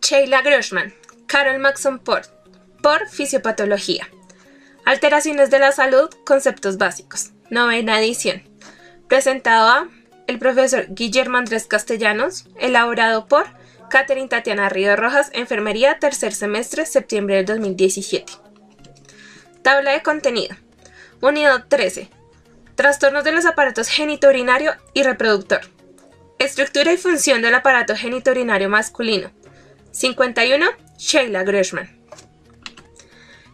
Sheila Grossman, Carol Maxson por Fisiopatología. Alteraciones de la salud, conceptos básicos. Novena edición. Presentado a el profesor Guillermo Andrés Castellanos, elaborado por Catherine Tatiana Río Rojas, Enfermería, tercer semestre, septiembre del 2017. Tabla de contenido. Unidad 13. Trastornos de los aparatos genitourinario y reproductor. Estructura y función del aparato genitourinario masculino. 51. Sheila Grossman.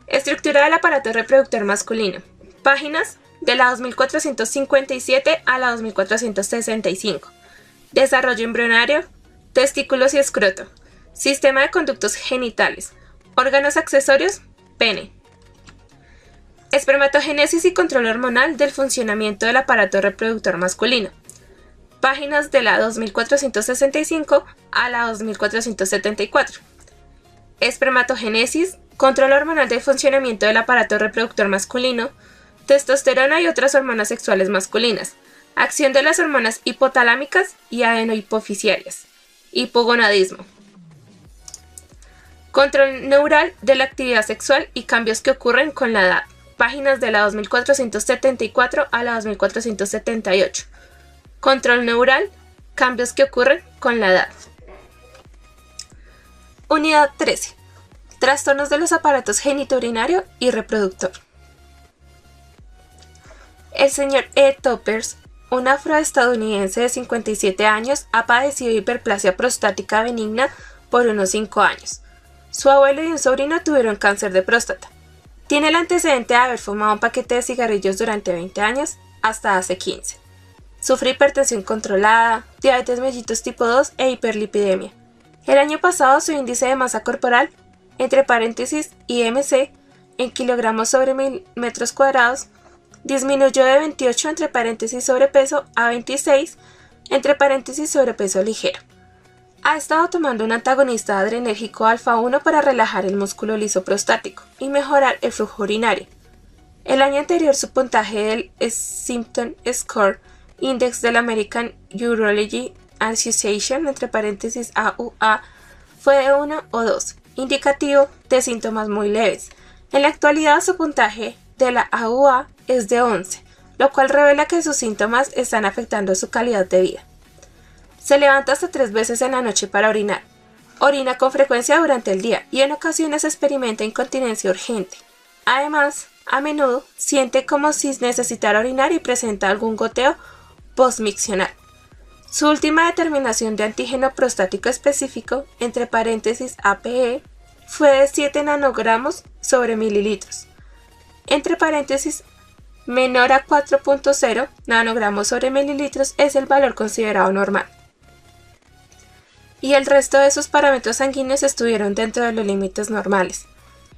Estructura del aparato reproductor masculino. Páginas de la 2457 a la 2465. Desarrollo embrionario, testículos y escroto. Sistema de conductos genitales. Órganos accesorios, pene. Espermatogénesis y control hormonal del funcionamiento del aparato reproductor masculino. Páginas de la 2465 a la 2474. Espermatogénesis, control hormonal del funcionamiento del aparato reproductor masculino, testosterona y otras hormonas sexuales masculinas, acción de las hormonas hipotalámicas y adenohipofisiarias, hipogonadismo. Control neural de la actividad sexual y cambios que ocurren con la edad. Páginas de la 2474 a la 2478. Control neural, cambios que ocurren con la edad. Unidad 13. Trastornos de los aparatos genitourinario y reproductor. El señor E. Toppers, un afroestadounidense de 57 años, ha padecido hiperplasia prostática benigna por unos 5 años. Su abuelo y un sobrino tuvieron cáncer de próstata. Tiene el antecedente de haber fumado un paquete de cigarrillos durante 20 años hasta hace 15. Sufre hipertensión controlada, diabetes mellitus tipo 2 e hiperlipidemia. El año pasado su índice de masa corporal, entre paréntesis IMC, en kilogramos sobre metros cuadrados, disminuyó de 28 entre paréntesis sobrepeso a 26 entre paréntesis sobrepeso ligero. Ha estado tomando un antagonista adrenérgico alfa 1 para relajar el músculo liso prostático y mejorar el flujo urinario. El año anterior su puntaje del Symptom Score Index del American Urology Association, entre paréntesis AUA, fue de 1 o 2, indicativo de síntomas muy leves. En la actualidad su puntaje de la AUA es de 11, lo cual revela que sus síntomas están afectando su calidad de vida. Se levanta hasta 3 veces en la noche para orinar. Orina con frecuencia durante el día y en ocasiones experimenta incontinencia urgente. Además, a menudo siente como si necesitara orinar y presenta algún goteo postmiccional. Su última determinación de antígeno prostático específico, entre paréntesis APE, fue de 7 nanogramos sobre mililitros. Entre paréntesis, menor a 4.0 nanogramos sobre mililitros es el valor considerado normal. Y el resto de sus parámetros sanguíneos estuvieron dentro de los límites normales.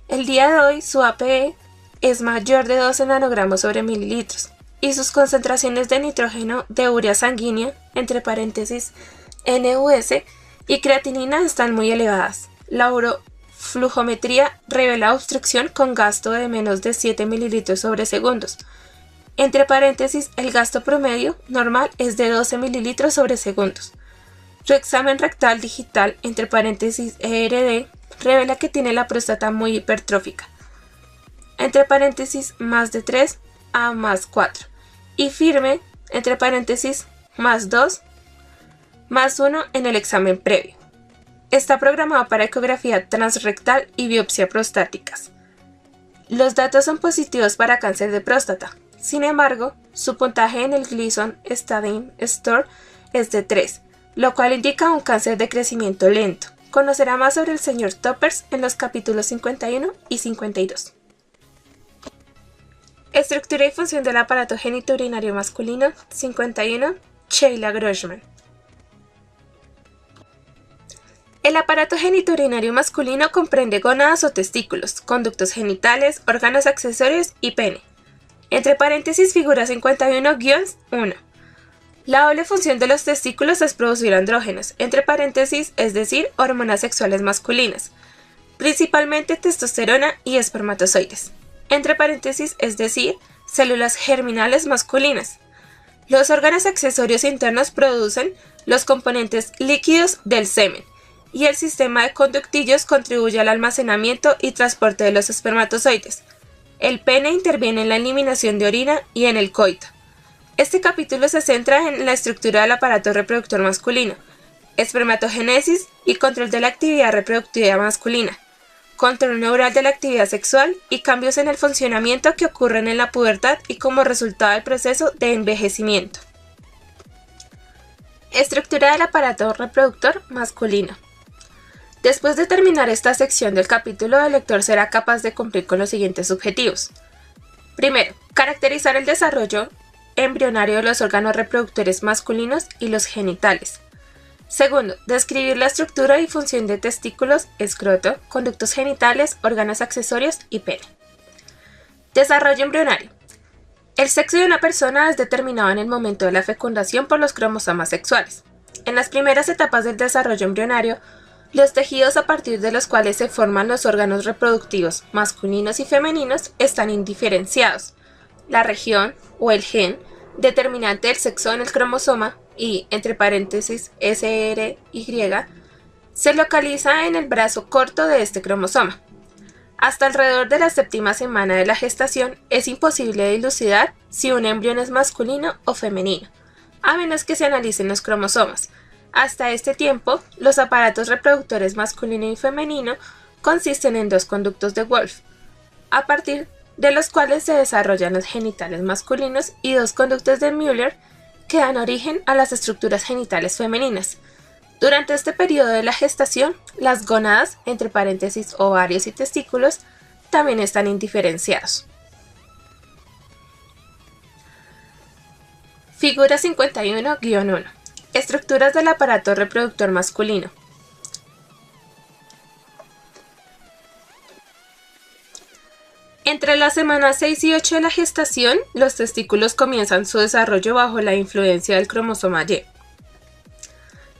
El día de hoy su APE es mayor de 12 nanogramos sobre mililitros y sus concentraciones de nitrógeno de urea sanguínea, entre paréntesis NUS, y creatinina están muy elevadas. La uroflujometría revela obstrucción con gasto de menos de 7 mililitros sobre segundos. Entre paréntesis, el gasto promedio normal es de 12 mililitros sobre segundos. Su examen rectal digital, entre paréntesis ERD, revela que tiene la próstata muy hipertrófica, entre paréntesis más de 3 a más 4, y firme, entre paréntesis más 2, más 1 en el examen previo. Está programado para ecografía transrectal y biopsia prostáticas. Los datos son positivos para cáncer de próstata. Sin embargo, su puntaje en el Gleason Stadium Score es de 3, lo cual indica un cáncer de crecimiento lento. Conocerá más sobre el señor Toppers en los capítulos 51 y 52. Estructura y función del aparato genitourinario masculino. 51. Sheila Grossman. El aparato genitourinario masculino comprende gónadas o testículos, conductos genitales, órganos accesorios y pene. Entre paréntesis figura 51-1. La doble función de los testículos es producir andrógenos, entre paréntesis, es decir, hormonas sexuales masculinas, principalmente testosterona y espermatozoides, entre paréntesis, es decir, células germinales masculinas. Los órganos accesorios internos producen los componentes líquidos del semen y el sistema de conductillos contribuye al almacenamiento y transporte de los espermatozoides. El pene interviene en la eliminación de orina y en el coito. Este capítulo se centra en la estructura del aparato reproductor masculino, espermatogénesis y control de la actividad reproductiva masculina, control neural de la actividad sexual y cambios en el funcionamiento que ocurren en la pubertad y como resultado del proceso de envejecimiento. Estructura del aparato reproductor masculino. Después de terminar esta sección del capítulo, el lector será capaz de cumplir con los siguientes objetivos. Primero, caracterizar el desarrollo embrionario de los órganos reproductores masculinos y los genitales. Segundo, describir la estructura y función de testículos, escroto, conductos genitales, órganos accesorios y pene. Desarrollo embrionario. El sexo de una persona es determinado en el momento de la fecundación por los cromosomas sexuales. En las primeras etapas del desarrollo embrionario, los tejidos a partir de los cuales se forman los órganos reproductivos masculinos y femeninos están indiferenciados. La región o el gen determinante del sexo en el cromosoma y, entre paréntesis, SRY, se localiza en el brazo corto de este cromosoma. Hasta alrededor de la séptima semana de la gestación es imposible dilucidar si un embrión es masculino o femenino, a menos que se analicen los cromosomas. Hasta este tiempo, los aparatos reproductores masculino y femenino consisten en dos conductos de Wolff, a partir de los cuales se desarrollan los genitales masculinos, y dos conductos de Müller que dan origen a las estructuras genitales femeninas. Durante este periodo de la gestación, las gónadas, entre paréntesis ovarios y testículos, también están indiferenciados. Figura 51-1. Estructuras del aparato reproductor masculino. Entre las semanas 6 y 8 de la gestación, los testículos comienzan su desarrollo bajo la influencia del cromosoma Y.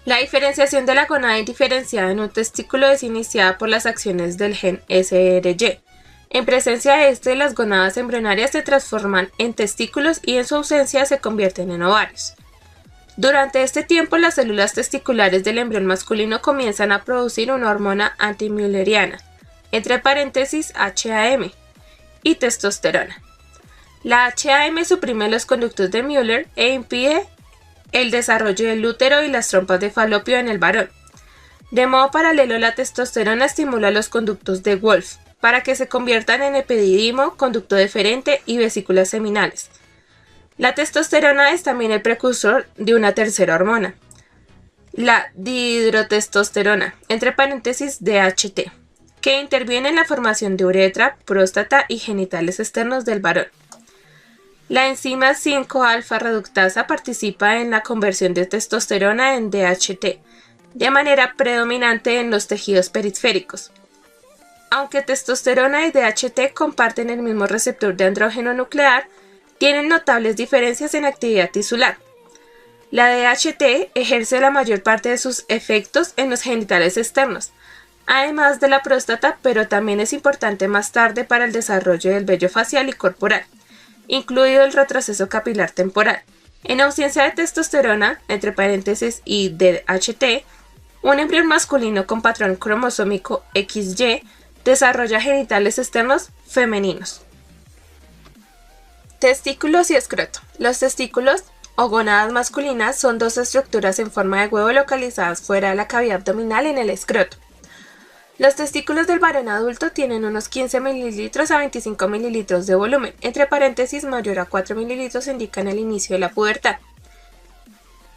La diferenciación de la gónada indiferenciada en un testículo es iniciada por las acciones del gen SRY. En presencia de este, las gónadas embrionarias se transforman en testículos y en su ausencia se convierten en ovarios. Durante este tiempo, las células testiculares del embrión masculino comienzan a producir una hormona antimülleriana, entre paréntesis HAM, y testosterona. La HAM suprime los conductos de Müller e impide el desarrollo del útero y las trompas de falopio en el varón. De modo paralelo, la testosterona estimula los conductos de Wolff para que se conviertan en epididimo, conducto deferente y vesículas seminales. La testosterona es también el precursor de una tercera hormona, la dihidrotestosterona, entre paréntesis DHT, que interviene en la formación de uretra, próstata y genitales externos del varón. La enzima 5-alfa reductasa participa en la conversión de testosterona en DHT, de manera predominante en los tejidos periféricos. Aunque testosterona y DHT comparten el mismo receptor de andrógeno nuclear, tienen notables diferencias en actividad tisular. La DHT ejerce la mayor parte de sus efectos en los genitales externos, además de la próstata, pero también es importante más tarde para el desarrollo del vello facial y corporal, incluido el retroceso capilar temporal. En ausencia de testosterona, entre paréntesis y DHT, un embrión masculino con patrón cromosómico XY desarrolla genitales externos femeninos. Testículos y escroto. Los testículos o gónadas masculinas son dos estructuras en forma de huevo localizadas fuera de la cavidad abdominal en el escroto. Los testículos del varón adulto tienen unos 15 ml a 25 ml de volumen, entre paréntesis mayor a 4 ml indican el inicio de la pubertad.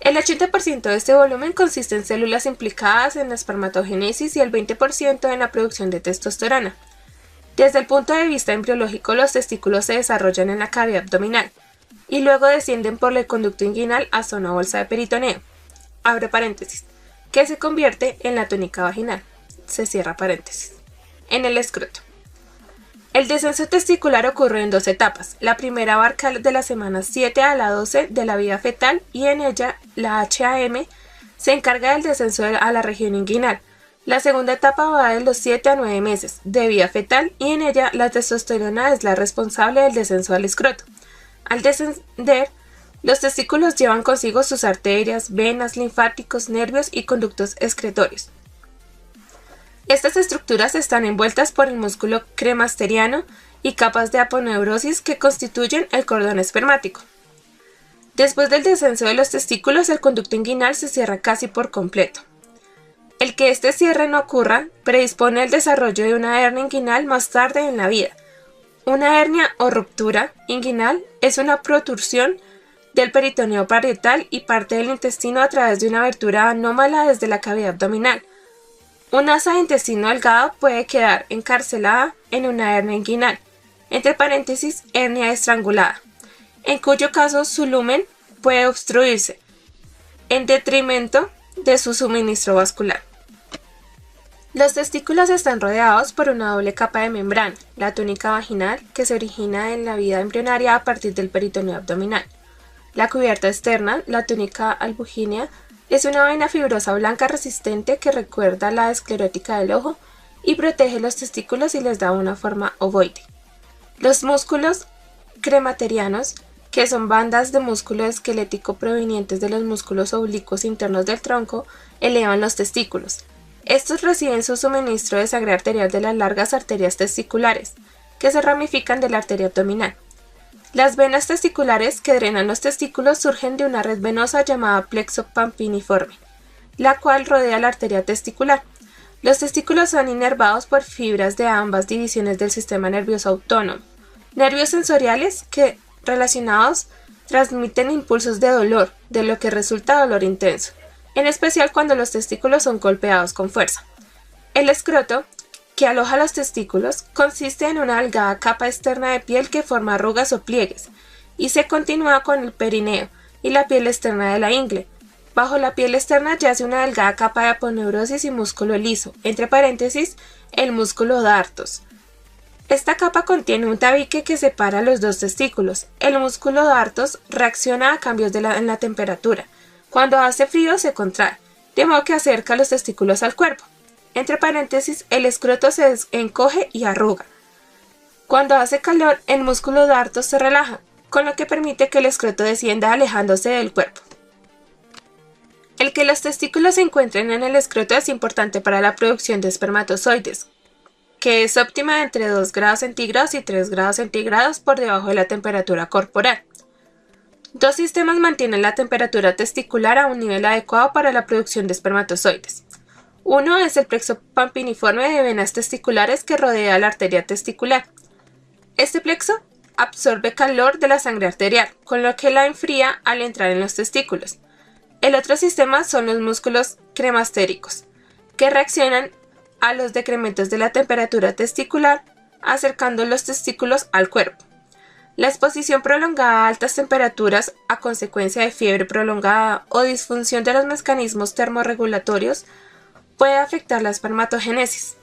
El 80% de este volumen consiste en células implicadas en la espermatogénesis y el 20% en la producción de testosterona. Desde el punto de vista embriológico, los testículos se desarrollan en la cavidad abdominal y luego descienden por el conducto inguinal hasta una bolsa de peritoneo, abre paréntesis, que se convierte en la túnica vaginal, se cierra paréntesis, en el escroto. El descenso testicular ocurre en dos etapas. La primera abarca de la semana 7 a la 12 de la vida fetal y en ella la HAM se encarga del descenso a la región inguinal. La segunda etapa va de los 7 a 9 meses de vida fetal y en ella la testosterona es la responsable del descenso al escroto. Al descender, los testículos llevan consigo sus arterias, venas, linfáticos, nervios y conductos excretorios. Estas estructuras están envueltas por el músculo cremasteriano y capas de aponeurosis que constituyen el cordón espermático. Después del descenso de los testículos, el conducto inguinal se cierra casi por completo. El que este cierre no ocurra predispone al desarrollo de una hernia inguinal más tarde en la vida. Una hernia o ruptura inguinal es una protrusión del peritoneo parietal y parte del intestino a través de una abertura anómala desde la cavidad abdominal. Un asa de intestino delgado puede quedar encarcelada en una hernia inguinal, entre paréntesis, hernia estrangulada, en cuyo caso su lumen puede obstruirse, en detrimento de su suministro vascular. Los testículos están rodeados por una doble capa de membrana, la túnica vaginal, que se origina en la vida embrionaria a partir del peritoneo abdominal. La cubierta externa, la túnica albugínea, es una vaina fibrosa blanca resistente que recuerda la esclerótica del ojo y protege los testículos y les da una forma ovoide. Los músculos crematerianos, que son bandas de músculo esquelético provenientes de los músculos oblicuos internos del tronco, elevan los testículos. Estos reciben su suministro de sangre arterial de las largas arterias testiculares, que se ramifican de la arteria abdominal. Las venas testiculares que drenan los testículos surgen de una red venosa llamada plexo pampiniforme, la cual rodea la arteria testicular. Los testículos son inervados por fibras de ambas divisiones del sistema nervioso autónomo. Nervios sensoriales que, relacionados, transmiten impulsos de dolor, de lo que resulta dolor intenso, en especial cuando los testículos son golpeados con fuerza. El escroto, que aloja los testículos, consiste en una delgada capa externa de piel que forma arrugas o pliegues, y se continúa con el perineo y la piel externa de la ingle. Bajo la piel externa yace una delgada capa de aponeurosis y músculo liso, entre paréntesis, el músculo dartos. Esta capa contiene un tabique que separa los dos testículos. El músculo dartos reacciona a cambios en la temperatura. Cuando hace frío se contrae, de modo que acerca los testículos al cuerpo. Entre paréntesis, el escroto se encoge y arruga. Cuando hace calor, el músculo dartos se relaja, con lo que permite que el escroto descienda alejándose del cuerpo. El que los testículos se encuentren en el escroto es importante para la producción de espermatozoides, que es óptima entre 2 grados centígrados y 3 grados centígrados por debajo de la temperatura corporal. Dos sistemas mantienen la temperatura testicular a un nivel adecuado para la producción de espermatozoides. Uno es el plexo pampiniforme de venas testiculares que rodea la arteria testicular. Este plexo absorbe calor de la sangre arterial, con lo que la enfría al entrar en los testículos. El otro sistema son los músculos cremastéricos, que reaccionan a los decrementos de la temperatura testicular, acercando los testículos al cuerpo. La exposición prolongada a altas temperaturas a consecuencia de fiebre prolongada o disfunción de los mecanismos termorregulatorios puede afectar la espermatogénesis.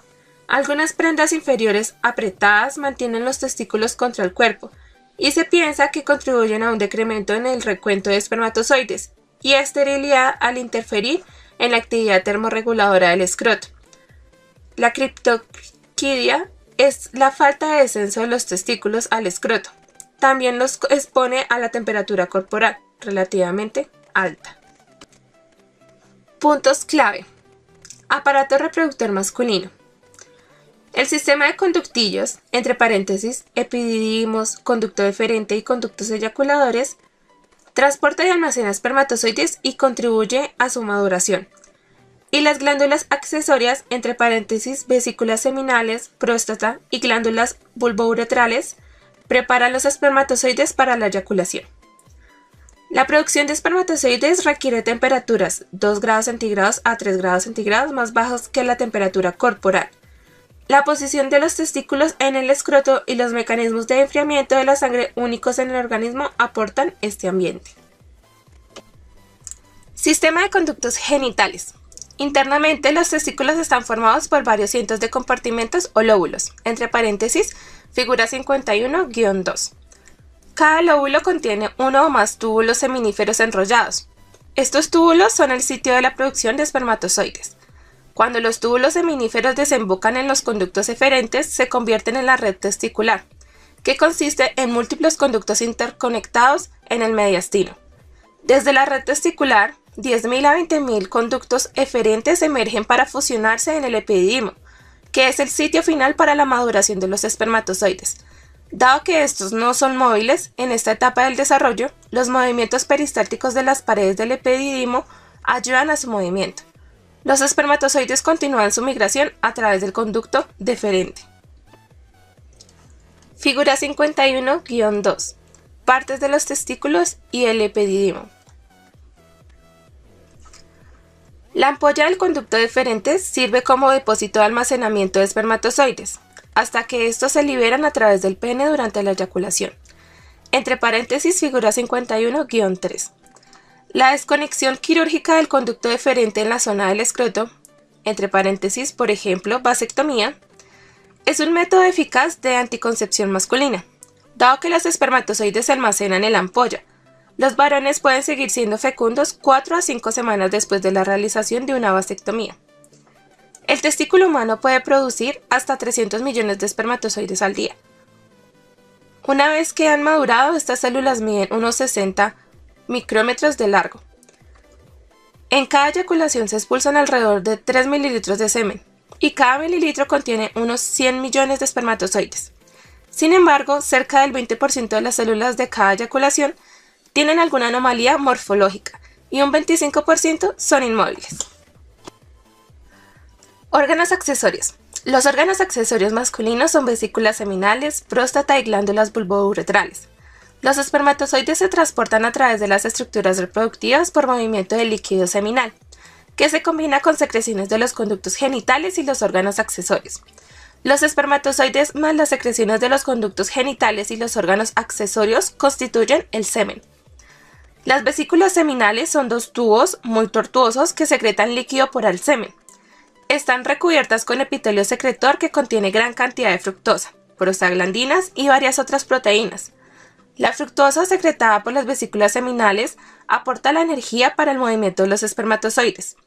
Algunas prendas inferiores apretadas mantienen los testículos contra el cuerpo y se piensa que contribuyen a un decremento en el recuento de espermatozoides y a esterilidad al interferir en la actividad termorreguladora del escroto. La criptorquidia es la falta de descenso de los testículos al escroto. También los expone a la temperatura corporal, relativamente alta. Puntos clave. Aparato reproductor masculino. El sistema de conductillos, entre paréntesis, epididimos, conducto deferente y conductos eyaculadores, transporta y almacena espermatozoides y contribuye a su maduración. Y las glándulas accesorias, entre paréntesis, vesículas seminales, próstata y glándulas vulvouretrales, preparan los espermatozoides para la eyaculación. La producción de espermatozoides requiere temperaturas 2 grados centígrados a 3 grados centígrados más bajas que la temperatura corporal. La posición de los testículos en el escroto y los mecanismos de enfriamiento de la sangre únicos en el organismo aportan este ambiente. Sistema de conductos genitales. Internamente, los testículos están formados por varios cientos de compartimentos o lóbulos, entre paréntesis, figura 51-2. Cada lóbulo contiene uno o más túbulos seminíferos enrollados. Estos túbulos son el sitio de la producción de espermatozoides. Cuando los túbulos seminíferos desembocan en los conductos eferentes, se convierten en la red testicular, que consiste en múltiples conductos interconectados en el mediastino. Desde la red testicular, 10.000 a 20.000 conductos eferentes emergen para fusionarse en el epididimo, que es el sitio final para la maduración de los espermatozoides. Dado que estos no son móviles, en esta etapa del desarrollo, los movimientos peristálticos de las paredes del epididimo ayudan a su movimiento. Los espermatozoides continúan su migración a través del conducto deferente. Figura 51-2. Partes de los testículos y el epididimo. La ampolla del conducto deferente sirve como depósito de almacenamiento de espermatozoides, hasta que estos se liberan a través del pene durante la eyaculación. Entre paréntesis, figura 51-3. La desconexión quirúrgica del conducto deferente en la zona del escroto, entre paréntesis, por ejemplo, vasectomía, es un método eficaz de anticoncepción masculina. Dado que los espermatozoides se almacenan en la ampolla, los varones pueden seguir siendo fecundos 4 a 5 semanas después de la realización de una vasectomía. El testículo humano puede producir hasta 300 millones de espermatozoides al día. Una vez que han madurado, estas células miden unos 60 micrómetros de largo. En cada eyaculación se expulsan alrededor de 3 mililitros de semen, y cada mililitro contiene unos 100 millones de espermatozoides. Sin embargo, cerca del 20% de las células de cada eyaculación tienen alguna anomalía morfológica y un 25% son inmóviles. Órganos accesorios. Los órganos accesorios masculinos son vesículas seminales, próstata y glándulas bulbouretrales. Los espermatozoides se transportan a través de las estructuras reproductivas por movimiento del líquido seminal, que se combina con secreciones de los conductos genitales y los órganos accesorios. Los espermatozoides más las secreciones de los conductos genitales y los órganos accesorios constituyen el semen. Las vesículas seminales son dos tubos muy tortuosos que secretan líquido por el semen. Están recubiertas con epitelio secretor que contiene gran cantidad de fructosa, prostaglandinas y varias otras proteínas. La fructosa secretada por las vesículas seminales aporta la energía para el movimiento de los espermatozoides.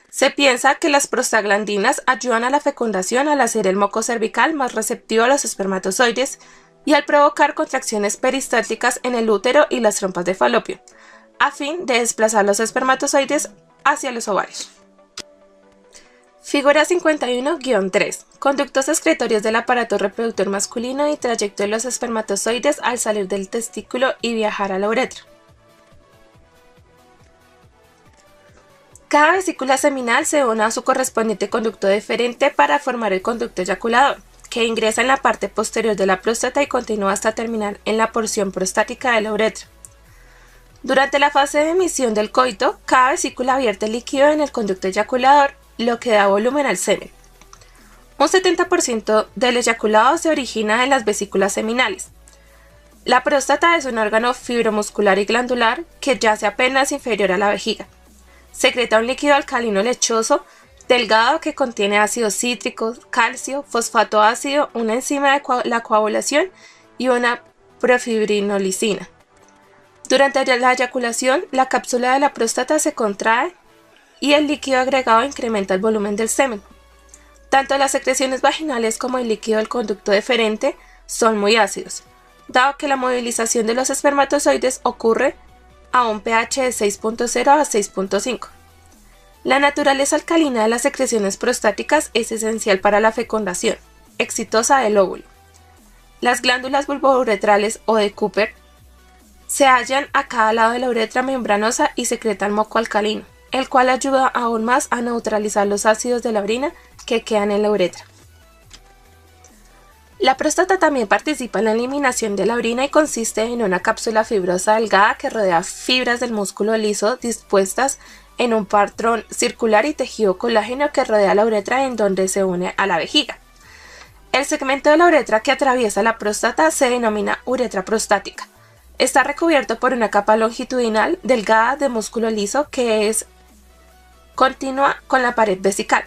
Se piensa que las prostaglandinas ayudan a la fecundación al hacer el moco cervical más receptivo a los espermatozoides y al provocar contracciones peristálticas en el útero y las trompas de falopio, a fin de desplazar los espermatozoides hacia los ovarios. Figura 51-3. Conductos excretorios del aparato reproductor masculino y trayecto de los espermatozoides al salir del testículo y viajar a la uretra. Cada vesícula seminal se une a su correspondiente conducto deferente para formar el conducto eyaculador, que ingresa en la parte posterior de la próstata y continúa hasta terminar en la porción prostática de la uretra. Durante la fase de emisión del coito, cada vesícula vierte líquido en el conducto eyaculador, lo que da volumen al semen. Un 70% del eyaculado se origina en las vesículas seminales. La próstata es un órgano fibromuscular y glandular que yace apenas inferior a la vejiga. Secreta un líquido alcalino lechoso, delgado que contiene ácido cítrico, calcio, fosfato ácido, una enzima de la coagulación y una profibrinolicina. Durante la eyaculación, la cápsula de la próstata se contrae y el líquido agregado incrementa el volumen del semen. Tanto las secreciones vaginales como el líquido del conducto deferente son muy ácidos, dado que la movilización de los espermatozoides ocurre a un pH de 6.0 a 6.5. La naturaleza alcalina de las secreciones prostáticas es esencial para la fecundación exitosa del óvulo. Las glándulas bulbouretrales o de Cooper se hallan a cada lado de la uretra membranosa y secretan moco alcalino, el cual ayuda aún más a neutralizar los ácidos de la orina que quedan en la uretra. La próstata también participa en la eliminación de la orina y consiste en una cápsula fibrosa delgada que rodea fibras del músculo liso dispuestas en un patrón circular y tejido colágeno que rodea la uretra en donde se une a la vejiga. El segmento de la uretra que atraviesa la próstata se denomina uretra prostática. Está recubierto por una capa longitudinal delgada de músculo liso que es continua con la pared vesical.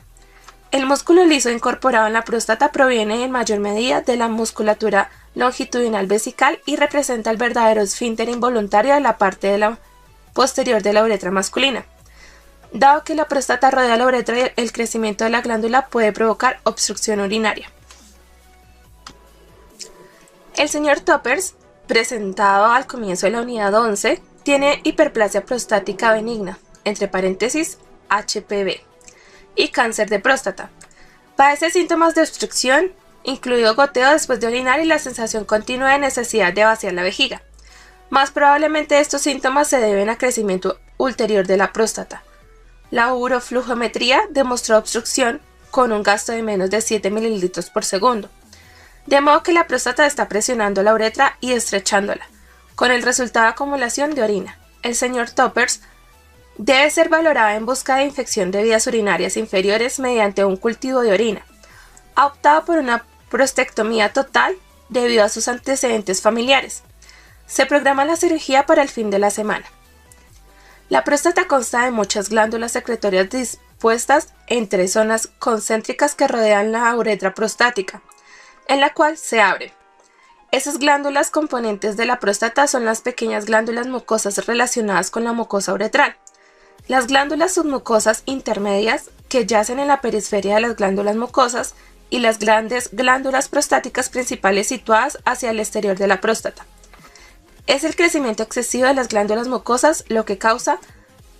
El músculo liso incorporado en la próstata proviene en mayor medida de la musculatura longitudinal vesical y representa el verdadero esfínter involuntario de la parte posterior de la uretra masculina. Dado que la próstata rodea la uretra, el crecimiento de la glándula puede provocar obstrucción urinaria. El señor Toppers, presentado al comienzo de la unidad 11, tiene hiperplasia prostática benigna, entre paréntesis HPV, y cáncer de próstata. Padece síntomas de obstrucción, incluido goteo después de orinar y la sensación continua de necesidad de vaciar la vejiga. Más probablemente estos síntomas se deben a crecimiento ulterior de la próstata. La uroflujometría demostró obstrucción con un gasto de menos de 7 ml por segundo, de modo que la próstata está presionando la uretra y estrechándola, con el resultado de acumulación de orina. El señor Toppers debe ser valorado en busca de infección de vías urinarias inferiores mediante un cultivo de orina. Ha optado por una prostectomía total debido a sus antecedentes familiares. Se programa la cirugía para el fin de la semana. La próstata consta de muchas glándulas secretorias dispuestas en 3 zonas concéntricas que rodean la uretra prostática, en la cual se abre. Esas glándulas componentes de la próstata son las pequeñas glándulas mucosas relacionadas con la mucosa uretral, las glándulas submucosas intermedias que yacen en la periferia de las glándulas mucosas y las grandes glándulas prostáticas principales situadas hacia el exterior de la próstata. Es el crecimiento excesivo de las glándulas mucosas lo que causa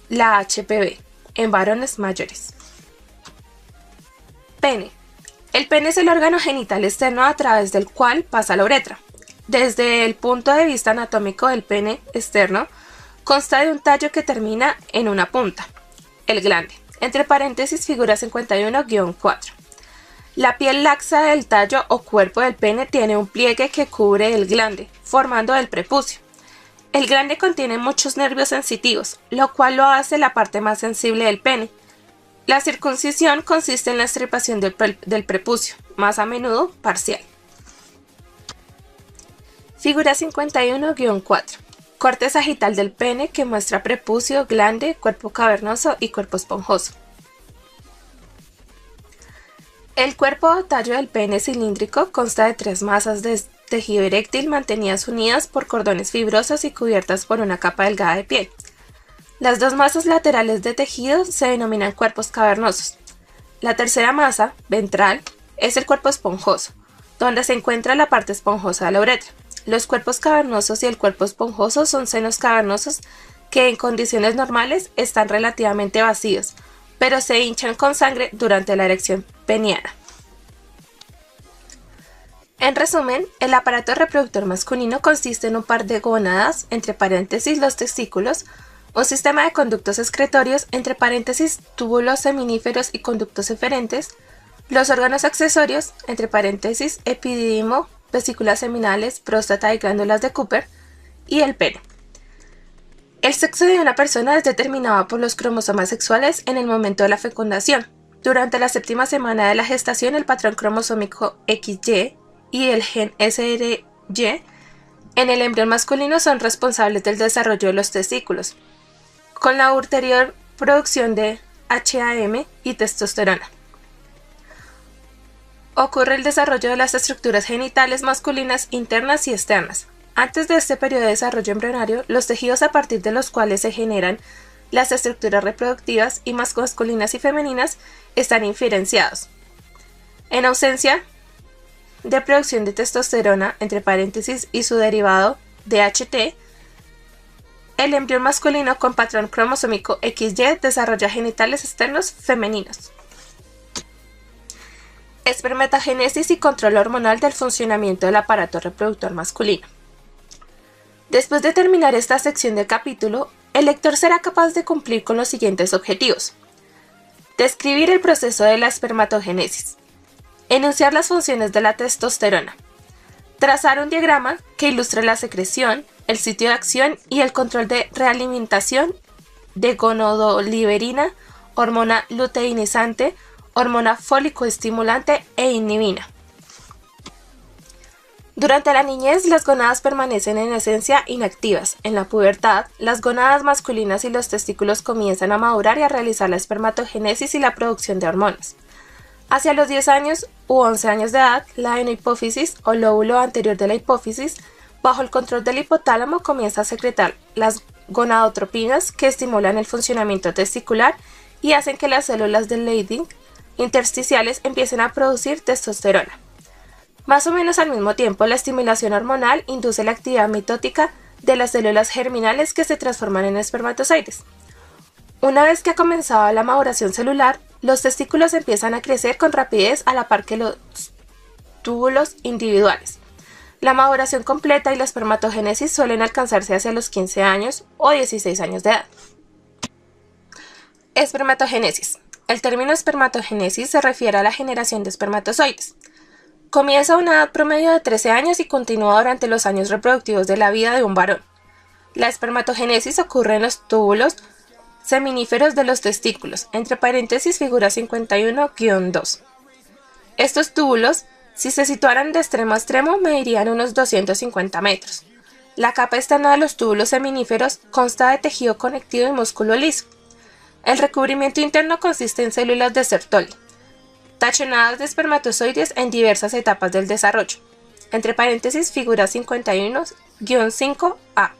la HPV en varones mayores. Pene. El pene es el órgano genital externo a través del cual pasa la uretra. Desde el punto de vista anatómico del pene externo, consta de un tallo que termina en una punta, el glande, entre paréntesis figura 51-4. La piel laxa del tallo o cuerpo del pene tiene un pliegue que cubre el glande, formando el prepucio. El glande contiene muchos nervios sensitivos, lo cual lo hace la parte más sensible del pene. La circuncisión consiste en la extirpación del prepucio, más a menudo parcial. Figura 51-4. Corte sagital del pene que muestra prepucio, glande, cuerpo cavernoso y cuerpo esponjoso. El cuerpo o tallo del pene cilíndrico consta de 3 masas de tejido eréctil mantenidas unidas por cordones fibrosos y cubiertas por una capa delgada de piel. Las 2 masas laterales de tejido se denominan cuerpos cavernosos. La tercera masa, ventral, es el cuerpo esponjoso, donde se encuentra la parte esponjosa de la uretra. Los cuerpos cavernosos y el cuerpo esponjoso son senos cavernosos que en condiciones normales están relativamente vacíos, pero se hinchan con sangre durante la erección peniana. En resumen, el aparato reproductor masculino consiste en un par de gónadas, entre paréntesis los testículos, un sistema de conductos excretorios, entre paréntesis túbulos seminíferos y conductos eferentes, los órganos accesorios, entre paréntesis epidídimo, vesículas seminales, próstata y glándulas de Cooper, y el pene. El sexo de una persona es determinado por los cromosomas sexuales en el momento de la fecundación. Durante la 7ª semana de la gestación, el patrón cromosómico XY y el gen SRY en el embrión masculino son responsables del desarrollo de los testículos, con la ulterior producción de HAM y testosterona. Ocurre el desarrollo de las estructuras genitales masculinas internas y externas. Antes de este periodo de desarrollo embrionario, los tejidos a partir de los cuales se generan las estructuras reproductivas y masculinas y femeninas están inferenciados. En ausencia de producción de testosterona, entre paréntesis, y su derivado DHT, el embrión masculino con patrón cromosómico XY desarrolla genitales externos femeninos. Espermatogénesis y control hormonal del funcionamiento del aparato reproductor masculino. Después de terminar esta sección del capítulo, el lector será capaz de cumplir con los siguientes objetivos: describir el proceso de la espermatogénesis, enunciar las funciones de la testosterona, trazar un diagrama que ilustre la secreción, el sitio de acción y el control de realimentación de gonadoliberina, hormona luteinizante, hormona fólico-estimulante e inhibina. Durante la niñez, las gónadas permanecen en esencia inactivas. En la pubertad, las gónadas masculinas y los testículos comienzan a madurar y a realizar la espermatogénesis y la producción de hormonas. Hacia los 10 años u 11 años de edad, la hipófisis o lóbulo anterior de la hipófisis, bajo el control del hipotálamo, comienza a secretar las gonadotropinas que estimulan el funcionamiento testicular y hacen que las células de Leydig intersticiales empiecen a producir testosterona. Más o menos al mismo tiempo, la estimulación hormonal induce la actividad mitótica de las células germinales que se transforman en espermatozoides. Una vez que ha comenzado la maduración celular, Los testículos empiezan a crecer con rapidez a la par que los túbulos individuales. La maduración completa y la espermatogénesis suelen alcanzarse hacia los 15 años o 16 años de edad. Espermatogénesis. El término espermatogénesis se refiere a la generación de espermatozoides. Comienza a una edad promedio de 13 años y continúa durante los años reproductivos de la vida de un varón. La espermatogénesis ocurre en los túbulos seminíferos de los testículos, entre paréntesis figura 51-2. Estos túbulos, si se situaran de extremo a extremo, medirían unos 250 metros. La capa externa de los túbulos seminíferos consta de tejido conectivo y músculo liso. El recubrimiento interno consiste en células de Sertoli, tachonadas de espermatozoides en diversas etapas del desarrollo, entre paréntesis figura 51-5a.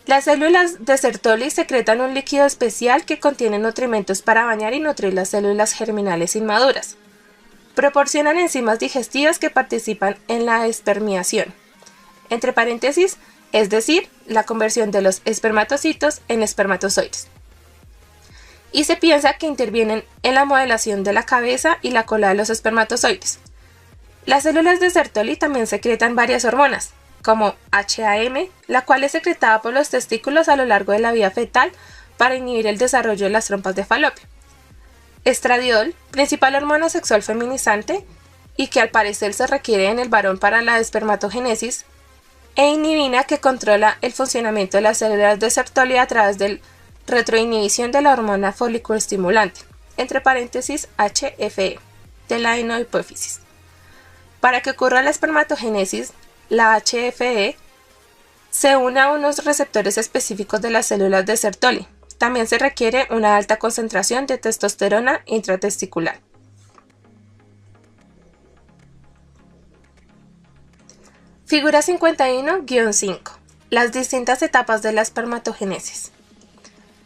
Las células de Sertoli secretan un líquido especial que contiene nutrimentos para bañar y nutrir las células germinales inmaduras. Proporcionan enzimas digestivas que participan en la espermiación, entre paréntesis, es decir, la conversión de los espermatocitos en espermatozoides. Y se piensa que intervienen en la modelación de la cabeza y la cola de los espermatozoides. Las células de Sertoli también secretan varias hormonas, como HAM, la cual es secretada por los testículos a lo largo de la vida fetal para inhibir el desarrollo de las trompas de falopio. Estradiol, principal hormona sexual feminizante y que al parecer se requiere en el varón para la espermatogénesis, e inhibina, que controla el funcionamiento de las células de Sertoli a través de retroinhibición de la hormona foliculoestimulante, entre paréntesis HFE, de la hipófisis. Para que ocurra la espermatogénesis, la HFE se une a unos receptores específicos de las células de Sertoli. También se requiere una alta concentración de testosterona intratesticular. Figura 51-5. Las distintas etapas de la espermatogénesis.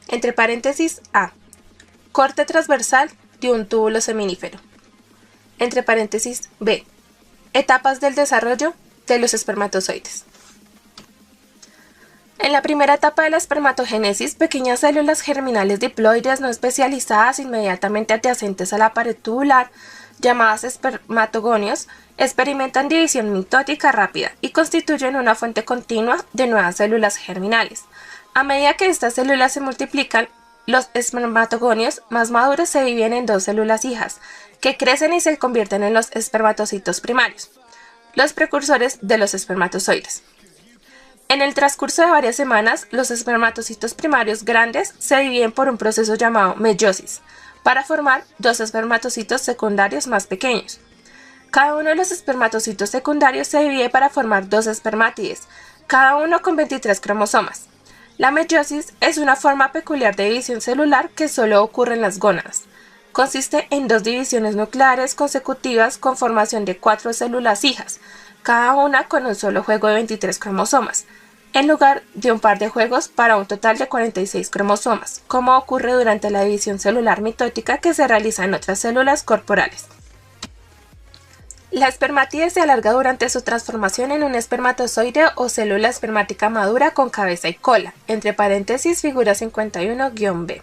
Entre paréntesis A. Corte transversal de un túbulo seminífero. Entre paréntesis B. Etapas del desarrollo de los espermatozoides. En la primera etapa de la espermatogénesis, pequeñas células germinales diploides no especializadas inmediatamente adyacentes a la pared tubular, llamadas espermatogonios, experimentan división mitótica rápida y constituyen una fuente continua de nuevas células germinales. A medida que estas células se multiplican, los espermatogonios más maduros se dividen en dos células hijas, que crecen y se convierten en los espermatocitos primarios, los precursores de los espermatozoides. En el transcurso de varias semanas, los espermatocitos primarios grandes se dividen por un proceso llamado meiosis, para formar dos espermatocitos secundarios más pequeños. Cada uno de los espermatocitos secundarios se divide para formar dos espermátides, cada uno con 23 cromosomas. La meiosis es una forma peculiar de división celular que solo ocurre en las gónadas. Consiste en dos divisiones nucleares consecutivas con formación de 4 células hijas, cada una con un solo juego de 23 cromosomas, en lugar de un par de juegos para un total de 46 cromosomas, como ocurre durante la división celular mitótica que se realiza en otras células corporales. La espermátide se alarga durante su transformación en un espermatozoide o célula espermática madura con cabeza y cola, entre paréntesis figura 51-B.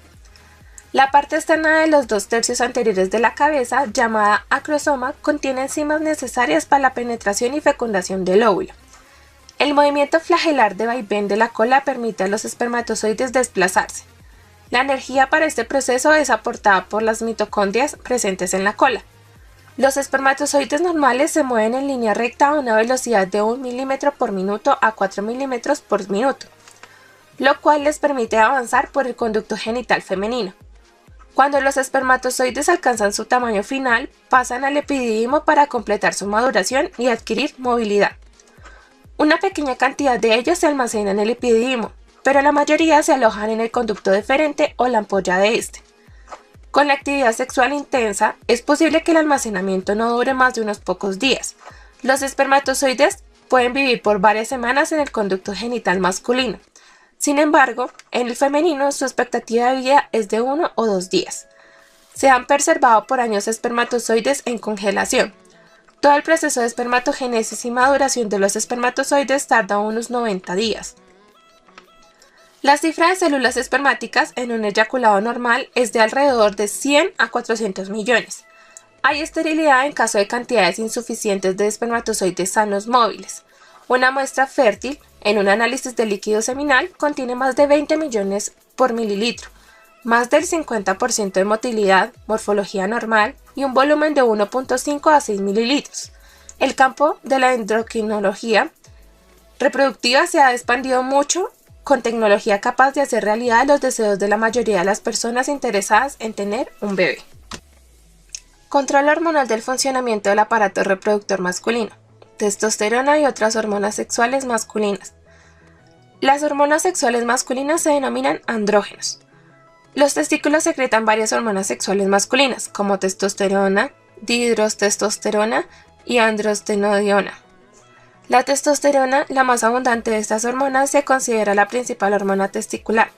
La parte externa de los 2/3 anteriores de la cabeza, llamada acrosoma, contiene enzimas necesarias para la penetración y fecundación del óvulo. El movimiento flagelar de vaivén de la cola permite a los espermatozoides desplazarse. La energía para este proceso es aportada por las mitocondrias presentes en la cola. Los espermatozoides normales se mueven en línea recta a una velocidad de 1 milímetro por minuto a 4 milímetros por minuto, lo cual les permite avanzar por el conducto genital femenino. Cuando los espermatozoides alcanzan su tamaño final, pasan al epididimo para completar su maduración y adquirir movilidad. Una pequeña cantidad de ellos se almacena en el epididimo, pero la mayoría se alojan en el conducto deferente o la ampolla de este. Con la actividad sexual intensa, es posible que el almacenamiento no dure más de unos pocos días. Los espermatozoides pueden vivir por varias semanas en el conducto genital masculino. Sin embargo, en el femenino su expectativa de vida es de 1 o 2 días. Se han preservado por años espermatozoides en congelación. Todo el proceso de espermatogénesis y maduración de los espermatozoides tarda unos 90 días. La cifra de células espermáticas en un eyaculado normal es de alrededor de 100 a 400 millones. Hay esterilidad en caso de cantidades insuficientes de espermatozoides sanos móviles. Una muestra fértil, en un análisis de líquido seminal, contiene más de 20 millones por mililitro, más del 50% de motilidad, morfología normal y un volumen de 1.5 a 6 mililitros. El campo de la endocrinología reproductiva se ha expandido mucho con tecnología capaz de hacer realidad los deseos de la mayoría de las personas interesadas en tener un bebé. Control hormonal del funcionamiento del aparato reproductor masculino, testosterona y otras hormonas sexuales masculinas. Las hormonas sexuales masculinas se denominan andrógenos. Los testículos secretan varias hormonas sexuales masculinas, como testosterona, dihidrotestosterona y androstenediona. La testosterona, la más abundante de estas hormonas, se considera la principal hormona testicular.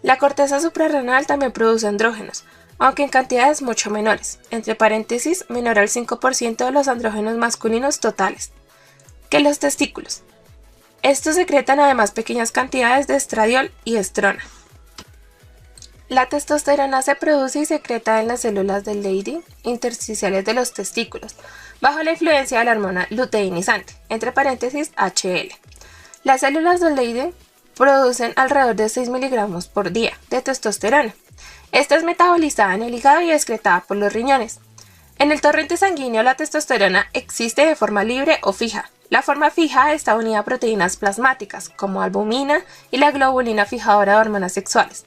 La corteza suprarrenal también produce andrógenos, aunque en cantidades mucho menores, entre paréntesis, menor al 5% de los andrógenos masculinos totales, que los testículos. Estos secretan además pequeñas cantidades de estradiol y estrona. La testosterona se produce y secreta en las células del Leydig intersticiales de los testículos, bajo la influencia de la hormona luteinizante, entre paréntesis HL. Las células del Leydig producen alrededor de 6 miligramos por día de testosterona. Esta es metabolizada en el hígado y excretada por los riñones. En el torrente sanguíneo la testosterona existe de forma libre o fija. La forma fija está unida a proteínas plasmáticas, como albumina y la globulina fijadora de hormonas sexuales.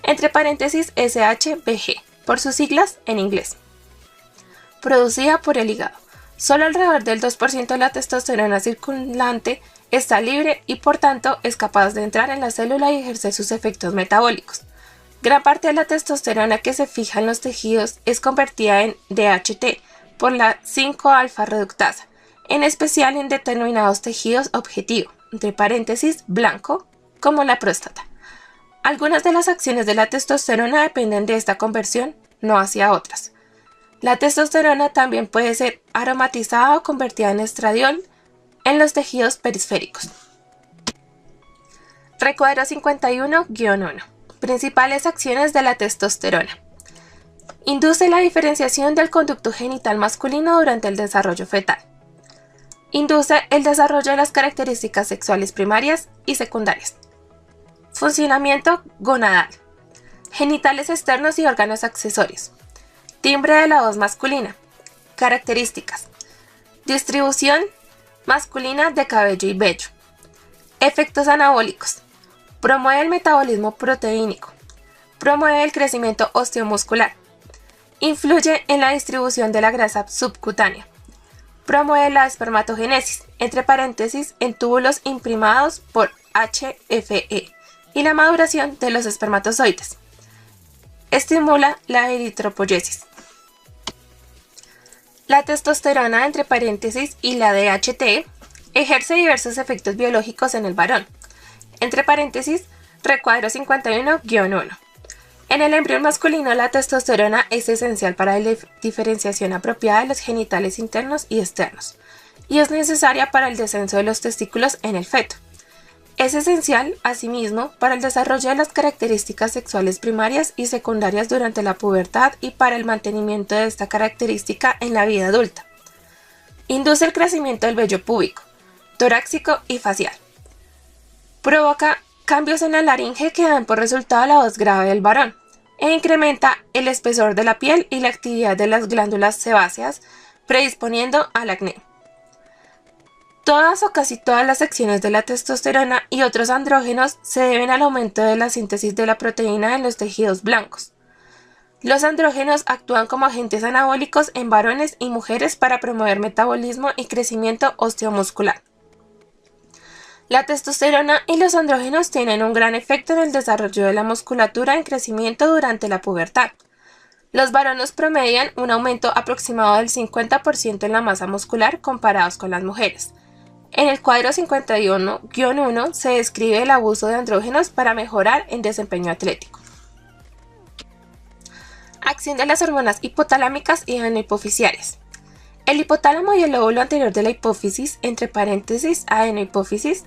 Entre paréntesis SHBG, por sus siglas en inglés. Producida por el hígado. Solo alrededor del 2% de la testosterona circulante está libre y por tanto es capaz de entrar en la célula y ejercer sus efectos metabólicos. Gran parte de la testosterona que se fija en los tejidos es convertida en DHT por la 5-alfa reductasa, en especial en determinados tejidos objetivo, entre paréntesis blanco, como la próstata. Algunas de las acciones de la testosterona dependen de esta conversión, no hacia otras. La testosterona también puede ser aromatizada o convertida en estradiol en los tejidos periféricos. Recuadro 51-1. Principales acciones de la testosterona. Induce la diferenciación del conducto genital masculino durante el desarrollo fetal. Induce el desarrollo de las características sexuales primarias y secundarias. Funcionamiento gonadal. Genitales externos y órganos accesorios. Timbre de la voz masculina. Características. Distribución masculina de cabello y vello. Efectos anabólicos. Promueve el metabolismo proteínico. Promueve el crecimiento osteomuscular. Influye en la distribución de la grasa subcutánea. Promueve la espermatogénesis, entre paréntesis, en túbulos imprimados por HFE, y la maduración de los espermatozoides. Estimula la eritropoyesis. La testosterona, entre paréntesis, y la DHT ejerce diversos efectos biológicos en el varón. Entre paréntesis, recuadro 51-1. En el embrión masculino, la testosterona es esencial para la diferenciación apropiada de los genitales internos y externos, y es necesaria para el descenso de los testículos en el feto. Es esencial, asimismo, para el desarrollo de las características sexuales primarias y secundarias durante la pubertad y para el mantenimiento de esta característica en la vida adulta. Induce el crecimiento del vello púbico, torácico y facial. Provoca cambios en la laringe que dan por resultado la voz grave del varón, e incrementa el espesor de la piel y la actividad de las glándulas sebáceas, predisponiendo al acné. Todas o casi todas las acciones de la testosterona y otros andrógenos se deben al aumento de la síntesis de la proteína en los tejidos blancos. Los andrógenos actúan como agentes anabólicos en varones y mujeres para promover metabolismo y crecimiento osteomuscular. La testosterona y los andrógenos tienen un gran efecto en el desarrollo de la musculatura en crecimiento durante la pubertad. Los varones promedian un aumento aproximado del 50% en la masa muscular comparados con las mujeres. En el cuadro 51-1 se describe el abuso de andrógenos para mejorar en desempeño atlético. Acción de las hormonas hipotalámicas y adenohipofisiales. El hipotálamo y el lóbulo anterior de la hipófisis, entre paréntesis adenohipófisis,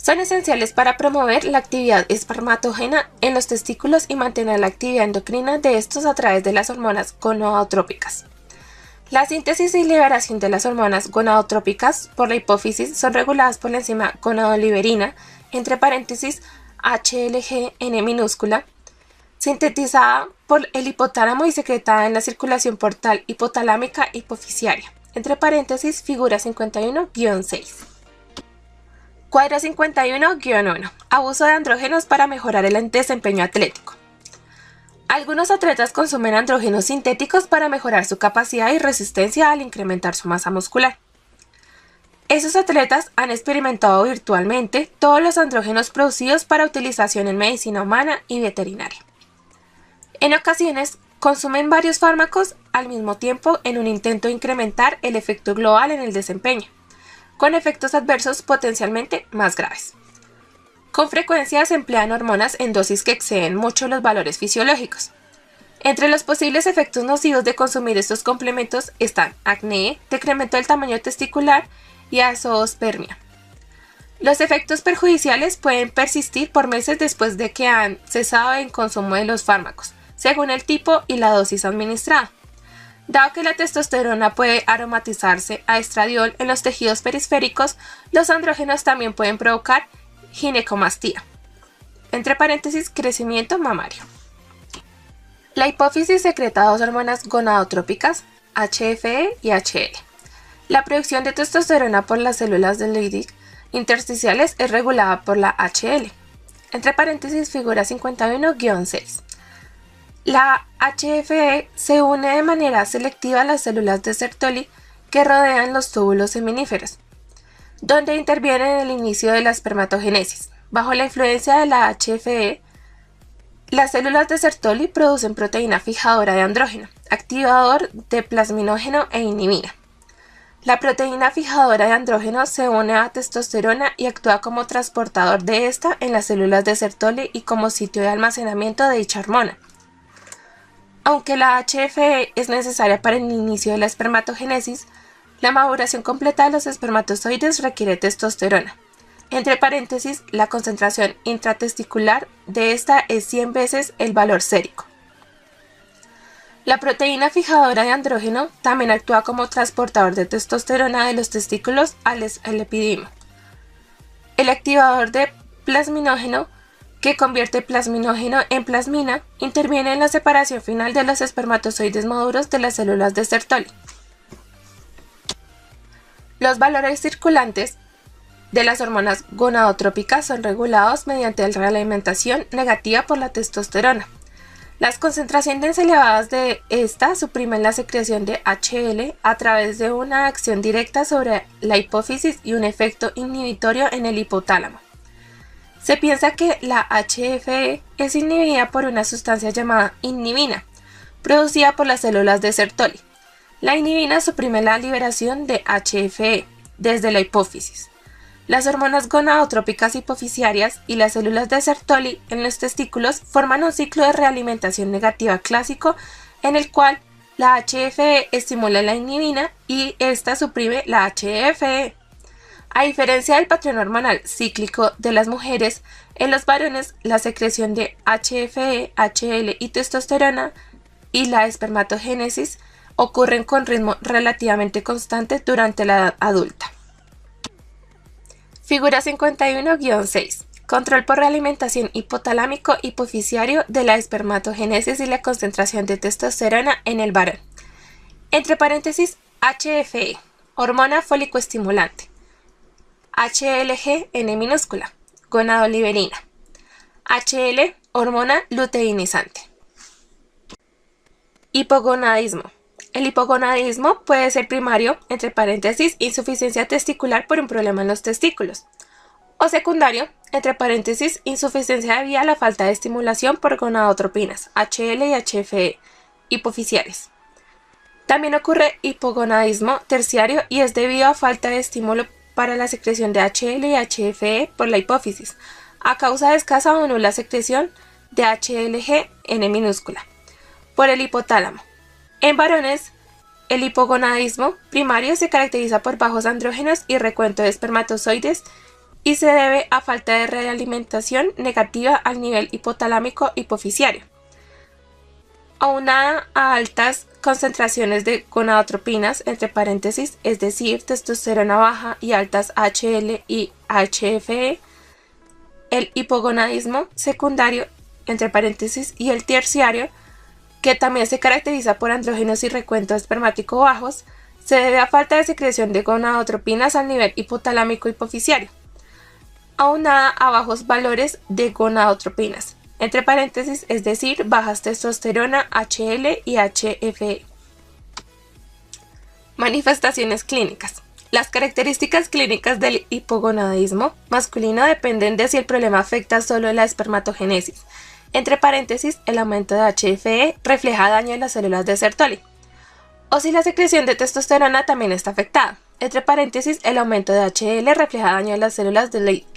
Son esenciales para promover la actividad espermatógena en los testículos y mantener la actividad endocrina de estos a través de las hormonas gonadotrópicas. La síntesis y liberación de las hormonas gonadotrópicas por la hipófisis son reguladas por la enzima gonadoliberina, entre paréntesis HLG N minúscula, sintetizada por el hipotálamo y secretada en la circulación portal hipotalámica hipofisiaria, entre paréntesis figura 51-6. Cuadro 51-1. Abuso de andrógenos para mejorar el desempeño atlético. Algunos atletas consumen andrógenos sintéticos para mejorar su capacidad y resistencia al incrementar su masa muscular. Esos atletas han experimentado virtualmente todos los andrógenos producidos para utilización en medicina humana y veterinaria. En ocasiones, consumen varios fármacos al mismo tiempo en un intento de incrementar el efecto global en el desempeño, con efectos adversos potencialmente más graves. Con frecuencia se emplean hormonas en dosis que exceden mucho los valores fisiológicos. Entre los posibles efectos nocivos de consumir estos complementos están acné, decremento del tamaño testicular y azoospermia. Los efectos perjudiciales pueden persistir por meses después de que han cesado el consumo de los fármacos, según el tipo y la dosis administrada. Dado que la testosterona puede aromatizarse a estradiol en los tejidos periféricos, los andrógenos también pueden provocar ginecomastía, entre paréntesis crecimiento mamario. La hipófisis secreta dos hormonas gonadotrópicas, HFE y HL. La producción de testosterona por las células de Leydig intersticiales es regulada por la HL, entre paréntesis figura 51-6. La HFE se une de manera selectiva a las células de Sertoli que rodean los túbulos seminíferos, donde interviene en el inicio de la espermatogénesis. Bajo la influencia de la HFE, las células de Sertoli producen proteína fijadora de andrógeno, activador de plasminógeno e inhibina. La proteína fijadora de andrógeno se une a testosterona y actúa como transportador de esta en las células de Sertoli y como sitio de almacenamiento de dicha hormona. Aunque la HFE es necesaria para el inicio de la espermatogénesis, la maduración completa de los espermatozoides requiere testosterona. Entre paréntesis, la concentración intratesticular de esta es 100 veces el valor sérico. La proteína fijadora de andrógeno también actúa como transportador de testosterona de los testículos al epidimio. El activador de plasminógeno, que convierte plasminógeno en plasmina, interviene en la separación final de los espermatozoides maduros de las células de Sertoli. Los valores circulantes de las hormonas gonadotrópicas son regulados mediante la realimentación negativa por la testosterona. Las concentraciones elevadas de esta suprimen la secreción de HL a través de una acción directa sobre la hipófisis y un efecto inhibitorio en el hipotálamo. Se piensa que la HFE es inhibida por una sustancia llamada inhibina, producida por las células de Sertoli. La inhibina suprime la liberación de HFE desde la hipófisis. Las hormonas gonadotrópicas hipofisiarias y las células de Sertoli en los testículos forman un ciclo de realimentación negativa clásico en el cual la HFE estimula la inhibina y esta suprime la HFE. A diferencia del patrón hormonal cíclico de las mujeres, en los varones la secreción de HFE, HL y testosterona y la espermatogénesis ocurren con ritmo relativamente constante durante la edad adulta. Figura 51-6. Control por realimentación hipotalámico hipofisiario de la espermatogénesis y la concentración de testosterona en el varón. Entre paréntesis, HFE, hormona folicoestimulante. HLG, N minúscula, gonadoliberina. HL, hormona luteinizante. Hipogonadismo. El hipogonadismo puede ser primario, entre paréntesis, insuficiencia testicular por un problema en los testículos, o secundario, entre paréntesis, insuficiencia debido a la falta de estimulación por gonadotropinas, HL y HFE, hipofisiales. También ocurre hipogonadismo terciario y es debido a falta de estímulo para la secreción de HL y HFE por la hipófisis, a causa de escasa o nula secreción de HLG N minúscula por el hipotálamo. En varones, el hipogonadismo primario se caracteriza por bajos andrógenos y recuento de espermatozoides y se debe a falta de realimentación negativa al nivel hipotalámico hipoficiario, aunada a altas concentraciones de gonadotropinas, entre paréntesis, es decir, testosterona baja y altas HL y HFE, el hipogonadismo secundario, entre paréntesis, y el terciario, que también se caracteriza por andrógenos y recuento espermático bajos, se debe a falta de secreción de gonadotropinas al nivel hipotalámico hipoficiario, aunada a bajos valores de gonadotropinas, entre paréntesis, es decir, bajas testosterona, HL y HFE. Manifestaciones clínicas. Las características clínicas del hipogonadismo masculino dependen de si el problema afecta solo la espermatogénesis, entre paréntesis, el aumento de HFE refleja daño en las células de Sertoli, o si la secreción de testosterona también está afectada, entre paréntesis, el aumento de HL refleja daño en las células de Leydig.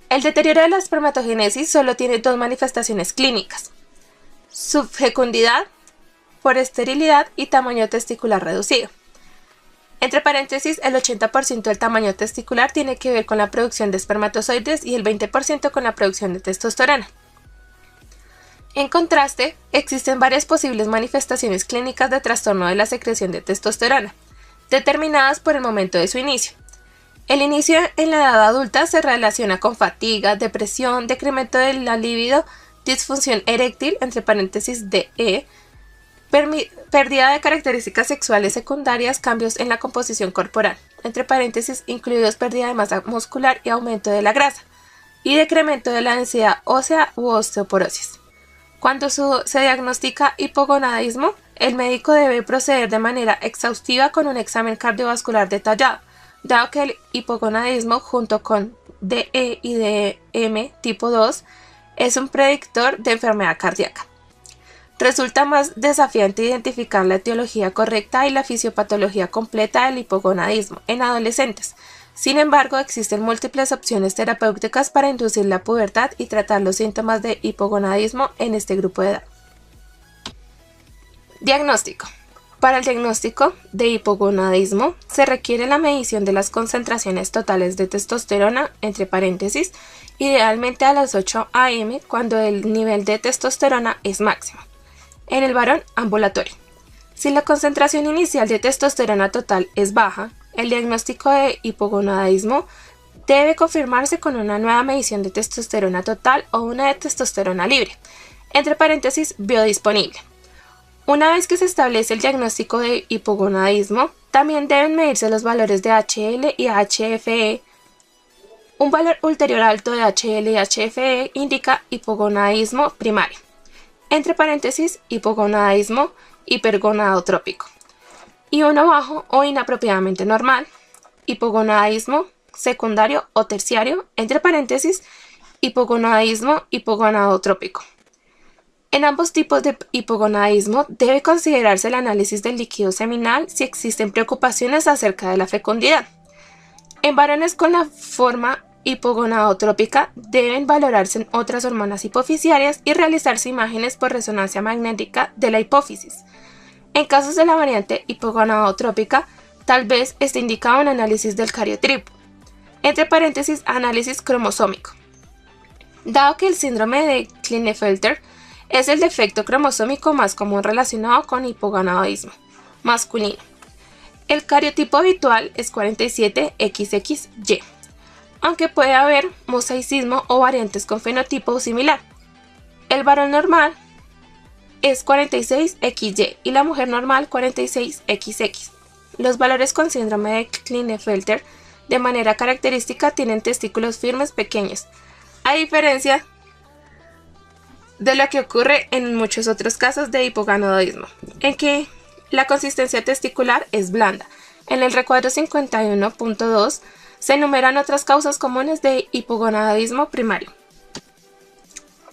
El deterioro de la espermatogénesis solo tiene dos manifestaciones clínicas: subfecundidad por esterilidad y tamaño testicular reducido. Entre paréntesis, el 80% del tamaño testicular tiene que ver con la producción de espermatozoides y el 20% con la producción de testosterona. En contraste, existen varias posibles manifestaciones clínicas de trastorno de la secreción de testosterona, determinadas por el momento de su inicio. El inicio en la edad adulta se relaciona con fatiga, depresión, decremento de la libido, disfunción eréctil, entre paréntesis DE, pérdida de características sexuales secundarias, cambios en la composición corporal, entre paréntesis incluidos pérdida de masa muscular y aumento de la grasa, y decremento de la densidad ósea u osteoporosis. Cuando se diagnostica hipogonadismo, el médico debe proceder de manera exhaustiva con un examen cardiovascular detallado, dado que el hipogonadismo junto con DE y DM tipo 2 es un predictor de enfermedad cardíaca. Resulta más desafiante identificar la etiología correcta y la fisiopatología completa del hipogonadismo en adolescentes. Sin embargo, existen múltiples opciones terapéuticas para inducir la pubertad y tratar los síntomas de hipogonadismo en este grupo de edad. Diagnóstico. Para el diagnóstico de hipogonadismo se requiere la medición de las concentraciones totales de testosterona, entre paréntesis, idealmente a las 8 am cuando el nivel de testosterona es máximo. En el varón ambulatorio. Si la concentración inicial de testosterona total es baja, el diagnóstico de hipogonadismo debe confirmarse con una nueva medición de testosterona total o una de testosterona libre, entre paréntesis biodisponible. Una vez que se establece el diagnóstico de hipogonadismo, también deben medirse los valores de HL y HFE. Un valor ulterior alto de HL y HFE indica hipogonadismo primario, entre paréntesis hipogonadismo hipergonadotrópico, y uno bajo o inapropiadamente normal, hipogonadismo secundario o terciario, entre paréntesis hipogonadismo hipogonadotrópico. En ambos tipos de hipogonadismo debe considerarse el análisis del líquido seminal si existen preocupaciones acerca de la fecundidad. En varones con la forma hipogonadotrópica deben valorarse otras hormonas hipoficiarias y realizarse imágenes por resonancia magnética de la hipófisis. En casos de la variante hipogonadotrópica, tal vez esté indicado un análisis del cariotipo, entre paréntesis análisis cromosómico. Dado que el síndrome de Klinefelter es el defecto cromosómico más común relacionado con hipogonadismo masculino. El cariotipo habitual es 47XXY, aunque puede haber mosaicismo o variantes con fenotipo similar. El varón normal es 46XY y la mujer normal 46XX. Los valores con síndrome de Klinefelter de manera característica tienen testículos firmes pequeños, a diferencia de lo que ocurre en muchos otros casos de hipogonadismo, en que la consistencia testicular es blanda. En el recuadro 51.2 se enumeran otras causas comunes de hipogonadismo primario.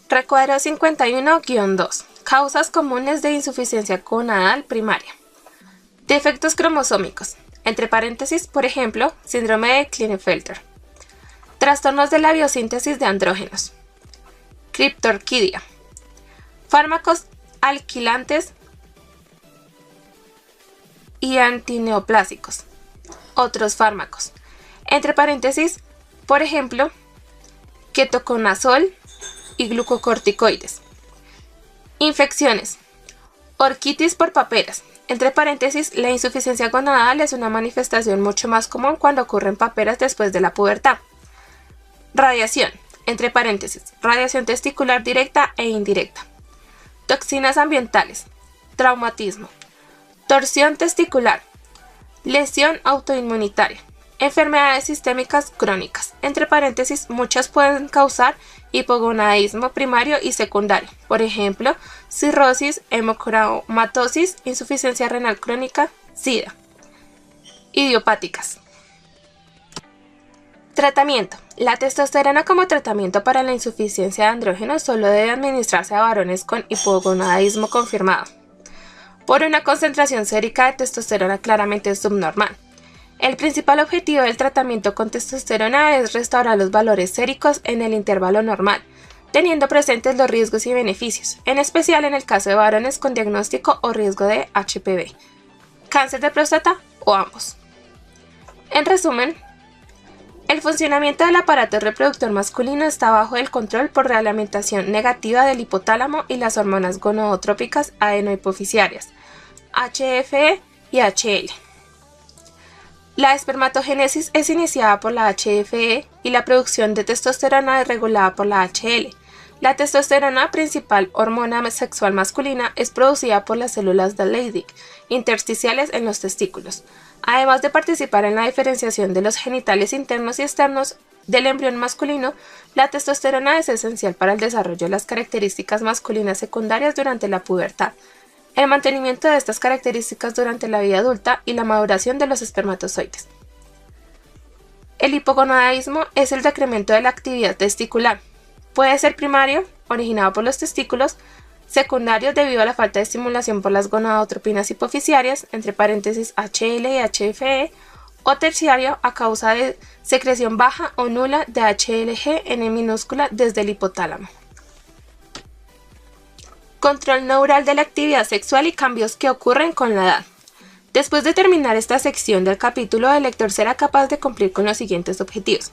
Recuadro 51-2. Causas comunes de insuficiencia gonadal primaria. Defectos cromosómicos, entre paréntesis, por ejemplo, síndrome de Klinefelter. Trastornos de la biosíntesis de andrógenos. Criptorquidia. Fármacos alquilantes y antineoplásicos. Otros fármacos, entre paréntesis, Por ejemplo, ketoconazol y glucocorticoides. Infecciones. Orquitis por paperas. Entre paréntesis, la insuficiencia gonadal es una manifestación mucho más común cuando ocurren paperas después de la pubertad. Radiación. Entre paréntesis, radiación testicular directa e indirecta. Toxinas ambientales. Traumatismo. Torsión testicular. Lesión autoinmunitaria. Enfermedades sistémicas crónicas. Entre paréntesis, muchas pueden causar hipogonadismo primario y secundario. Por ejemplo, cirrosis, hemocromatosis, insuficiencia renal crónica, SIDA. Idiopáticas. Tratamiento. La testosterona como tratamiento para la insuficiencia de andrógenos solo debe administrarse a varones con hipogonadismo confirmado, por una concentración sérica de testosterona claramente subnormal. El principal objetivo del tratamiento con testosterona es restaurar los valores séricos en el intervalo normal, teniendo presentes los riesgos y beneficios, en especial en el caso de varones con diagnóstico o riesgo de HPV, cáncer de próstata o ambos. En resumen, el funcionamiento del aparato reproductor masculino está bajo el control por realimentación negativa del hipotálamo y las hormonas gonadotrópicas adenohipofisiarias, HFE y HL. La espermatogénesis es iniciada por la HFE y la producción de testosterona es regulada por la HL. La testosterona, principal hormona sexual masculina, es producida por las células de Leydig intersticiales en los testículos. Además de participar en la diferenciación de los genitales internos y externos del embrión masculino, la testosterona es esencial para el desarrollo de las características masculinas secundarias durante la pubertad, el mantenimiento de estas características durante la vida adulta y la maduración de los espermatozoides. El hipogonadismo es el decremento de la actividad testicular. Puede ser primario, originado por los testículos, secundario debido a la falta de estimulación por las gonadotropinas hipofisiarias, entre paréntesis HL y HFE, o terciario a causa de secreción baja o nula de HLG en minúscula desde el hipotálamo. Control neural de la actividad sexual y cambios que ocurren con la edad. Después de terminar esta sección del capítulo, el lector será capaz de cumplir con los siguientes objetivos.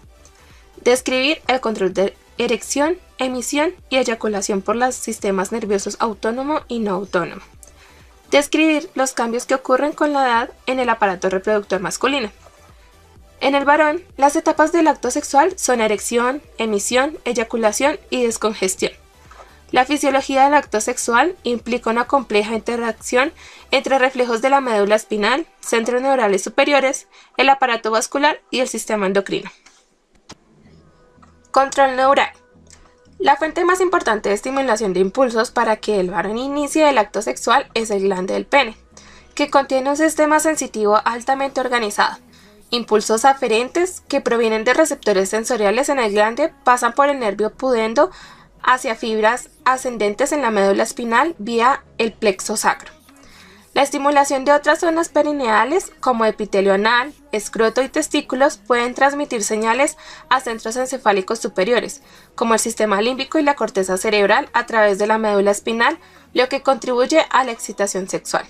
Describir el control de erección, emisión y eyaculación por los sistemas nerviosos autónomo y no autónomo. Describir los cambios que ocurren con la edad en el aparato reproductor masculino. En el varón, las etapas del acto sexual son erección, emisión, eyaculación y descongestión. La fisiología del acto sexual implica una compleja interacción entre reflejos de la médula espinal, centros neurales superiores, el aparato vascular y el sistema endocrino. Control neural. La fuente más importante de estimulación de impulsos para que el varón inicie el acto sexual es el glande del pene, que contiene un sistema sensitivo altamente organizado. Impulsos aferentes que provienen de receptores sensoriales en el glande pasan por el nervio pudendo hacia fibras ascendentes en la médula espinal vía el plexo sacro. La estimulación de otras zonas perineales, como epitelio anal, escroto y testículos, pueden transmitir señales a centros encefálicos superiores, como el sistema límbico y la corteza cerebral a través de la médula espinal, lo que contribuye a la excitación sexual.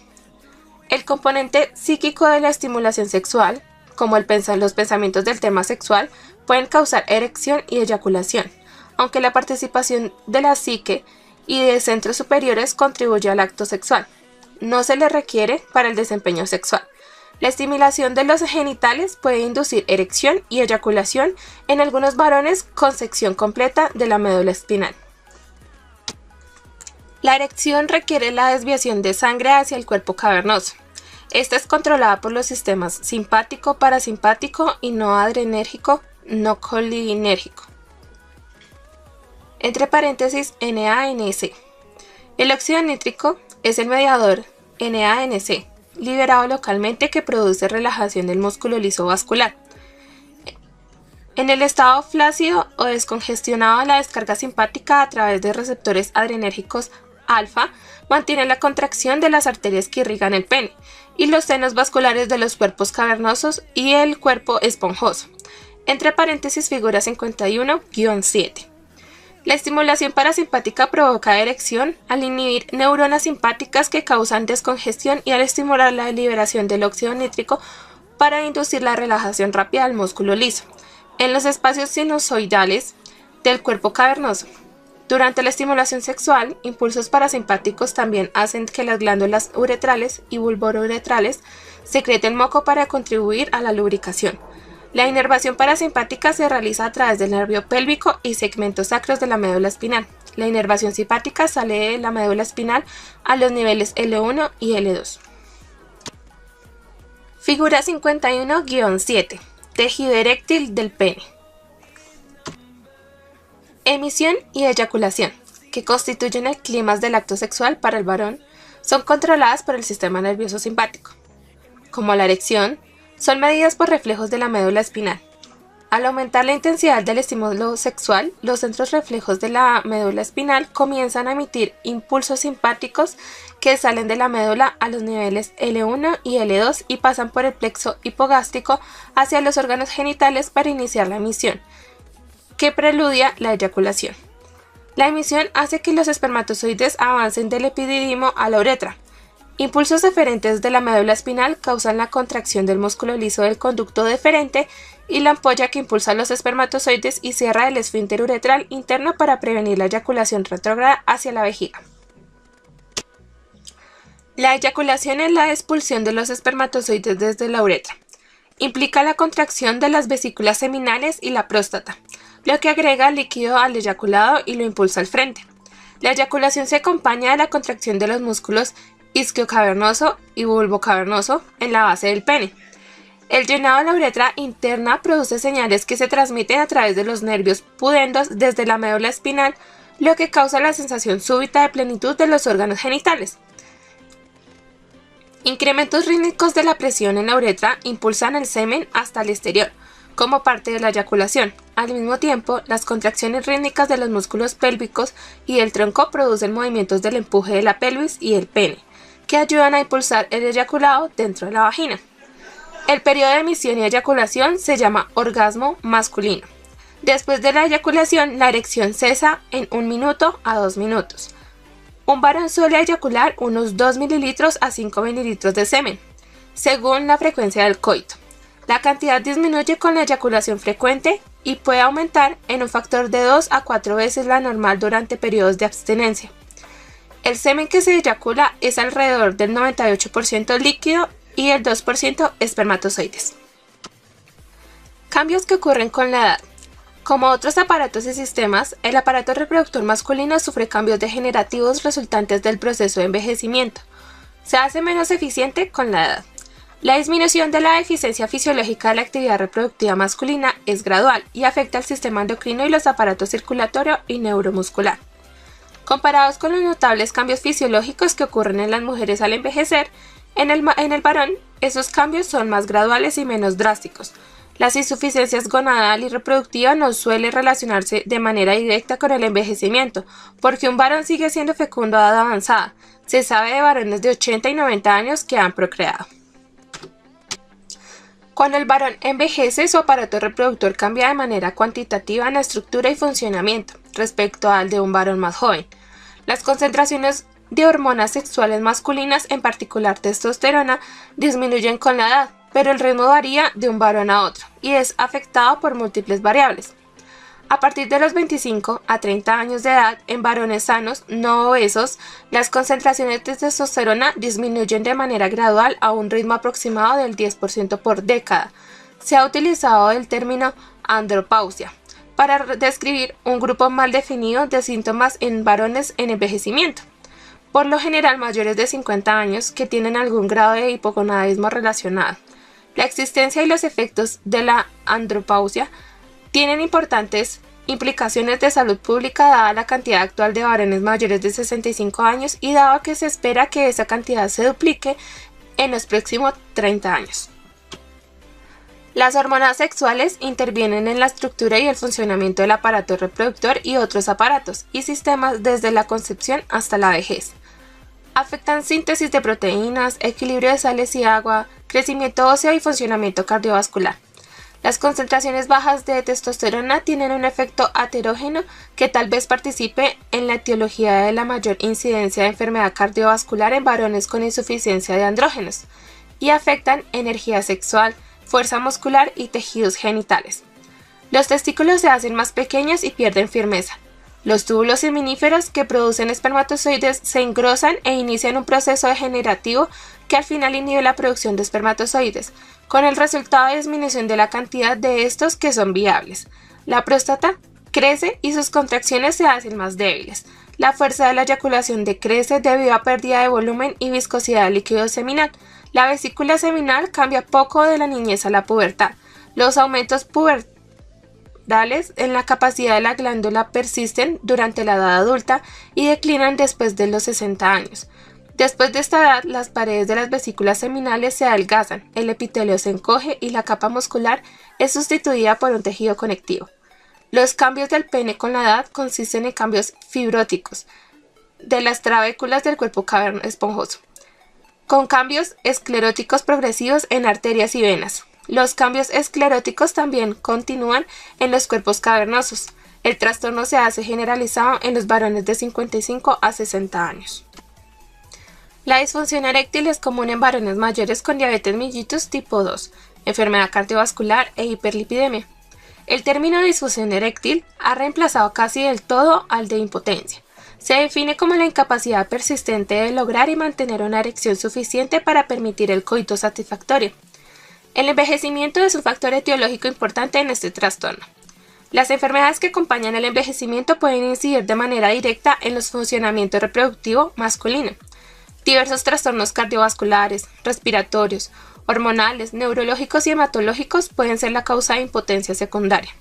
El componente psíquico de la estimulación sexual, como los pensamientos del tema sexual, pueden causar erección y eyaculación, aunque la participación de la psique y de centros superiores contribuye al acto sexual. No se le requiere para el desempeño sexual. La estimulación de los genitales puede inducir erección y eyaculación en algunos varones con sección completa de la médula espinal. La erección requiere la desviación de sangre hacia el cuerpo cavernoso. Esta es controlada por los sistemas simpático, parasimpático y no adrenérgico, no colinérgico. Entre paréntesis, NANC. El óxido nítrico es el mediador NANC, liberado localmente que produce relajación del músculo liso vascular. En el estado flácido o descongestionado, la descarga simpática a través de receptores adrenérgicos alfa mantiene la contracción de las arterias que irrigan el pene y los senos vasculares de los cuerpos cavernosos y el cuerpo esponjoso. Entre paréntesis, figura 51-7. La estimulación parasimpática provoca erección al inhibir neuronas simpáticas que causan descongestión y al estimular la liberación del óxido nítrico para inducir la relajación rápida del músculo liso. en los espacios sinusoidales del cuerpo cavernoso. Durante la estimulación sexual, impulsos parasimpáticos también hacen que las glándulas uretrales y vulvouretrales secreten moco para contribuir a la lubricación. La inervación parasimpática se realiza a través del nervio pélvico y segmentos sacros de la médula espinal. La inervación simpática sale de la médula espinal a los niveles L1 y L2. Figura 51-7. Tejido eréctil del pene. Emisión y eyaculación, que constituyen el clímax del acto sexual para el varón, son controladas por el sistema nervioso simpático. Como la erección, son medidas por reflejos de la médula espinal. Al aumentar la intensidad del estímulo sexual, los centros reflejos de la médula espinal comienzan a emitir impulsos simpáticos que salen de la médula a los niveles L1 y L2 y pasan por el plexo hipogástrico hacia los órganos genitales para iniciar la emisión, que preludia la eyaculación. La emisión hace que los espermatozoides avancen del epididimo a la uretra. Impulsos deferentes de la médula espinal causan la contracción del músculo liso del conducto deferente y la ampolla que impulsa los espermatozoides y cierra el esfínter uretral interno para prevenir la eyaculación retrógrada hacia la vejiga. La eyaculación es la expulsión de los espermatozoides desde la uretra. Implica la contracción de las vesículas seminales y la próstata, lo que agrega líquido al eyaculado y lo impulsa al frente. La eyaculación se acompaña de la contracción de los músculos isquiocavernoso y vulvocavernoso en la base del pene. El llenado de la uretra interna produce señales que se transmiten a través de los nervios pudendos desde la médula espinal, lo que causa la sensación súbita de plenitud de los órganos genitales. Incrementos rítmicos de la presión en la uretra impulsan el semen hasta el exterior, como parte de la eyaculación. Al mismo tiempo, las contracciones rítmicas de los músculos pélvicos y el tronco producen movimientos del empuje de la pelvis y el pene, que ayudan a impulsar el eyaculado dentro de la vagina. El periodo de emisión y eyaculación se llama orgasmo masculino. Después de la eyaculación, la erección cesa en 1 minuto a 2 minutos. Un varón suele eyacular unos 2 mililitros a 5 mililitros de semen, según la frecuencia del coito. La cantidad disminuye con la eyaculación frecuente y puede aumentar en un factor de 2 a 4 veces la normal durante periodos de abstinencia. El semen que se eyacula es alrededor del 98% líquido y el 2% espermatozoides. Cambios que ocurren con la edad. Como otros aparatos y sistemas, el aparato reproductor masculino sufre cambios degenerativos resultantes del proceso de envejecimiento. Se hace menos eficiente con la edad. La disminución de la eficiencia fisiológica de la actividad reproductiva masculina es gradual y afecta al sistema endocrino y los aparatos circulatorio y neuromuscular. Comparados con los notables cambios fisiológicos que ocurren en las mujeres al envejecer, en el varón, esos cambios son más graduales y menos drásticos. Las insuficiencias gonadal y reproductiva no suelen relacionarse de manera directa con el envejecimiento, porque un varón sigue siendo fecundo a edad avanzada. Se sabe de varones de 80 y 90 años que han procreado. Cuando el varón envejece, su aparato reproductor cambia de manera cuantitativa en estructura y funcionamiento respecto al de un varón más joven. Las concentraciones de hormonas sexuales masculinas, en particular testosterona, disminuyen con la edad, pero el ritmo varía de un varón a otro y es afectado por múltiples variables. A partir de los 25 a 30 años de edad, en varones sanos, no obesos, las concentraciones de testosterona disminuyen de manera gradual a un ritmo aproximado del 10% por década. Se ha utilizado el término andropausia para describir un grupo mal definido de síntomas en varones en envejecimiento, por lo general mayores de 50 años, que tienen algún grado de hipogonadismo relacionado. La existencia y los efectos de la andropausia tienen importantes implicaciones de salud pública dada la cantidad actual de varones mayores de 65 años y dado que se espera que esa cantidad se duplique en los próximos 30 años. Las hormonas sexuales intervienen en la estructura y el funcionamiento del aparato reproductor y otros aparatos y sistemas desde la concepción hasta la vejez. Afectan síntesis de proteínas, equilibrio de sales y agua, crecimiento óseo y funcionamiento cardiovascular. Las concentraciones bajas de testosterona tienen un efecto aterógeno que tal vez participe en la etiología de la mayor incidencia de enfermedad cardiovascular en varones con insuficiencia de andrógenos y afectan energía sexual, fuerza muscular y tejidos genitales. Los testículos se hacen más pequeños y pierden firmeza. Los túbulos seminíferos que producen espermatozoides se engrosan e inician un proceso degenerativo que al final inhibe la producción de espermatozoides, con el resultado de disminución de la cantidad de estos que son viables. La próstata crece y sus contracciones se hacen más débiles. La fuerza de la eyaculación decrece debido a pérdida de volumen y viscosidad del líquido seminal. La vesícula seminal cambia poco de la niñez a la pubertad. Los aumentos pubertales en la capacidad de la glándula persisten durante la edad adulta y declinan después de los 60 años. Después de esta edad, las paredes de las vesículas seminales se adelgazan, el epitelio se encoge y la capa muscular es sustituida por un tejido conectivo. Los cambios del pene con la edad consisten en cambios fibróticos de las trabéculas del cuerpo cavernoso esponjoso, con cambios escleróticos progresivos en arterias y venas. Los cambios escleróticos también continúan en los cuerpos cavernosos. El trastorno se hace generalizado en los varones de 55 a 60 años. La disfunción eréctil es común en varones mayores con diabetes mellitus tipo 2, enfermedad cardiovascular e hiperlipidemia. El término disfunción eréctil ha reemplazado casi del todo al de impotencia. Se define como la incapacidad persistente de lograr y mantener una erección suficiente para permitir el coito satisfactorio. El envejecimiento es un factor etiológico importante en este trastorno. Las enfermedades que acompañan el envejecimiento pueden incidir de manera directa en los funcionamientos reproductivo masculino. Diversos trastornos cardiovasculares, respiratorios, hormonales, neurológicos y hematológicos pueden ser la causa de impotencia secundaria.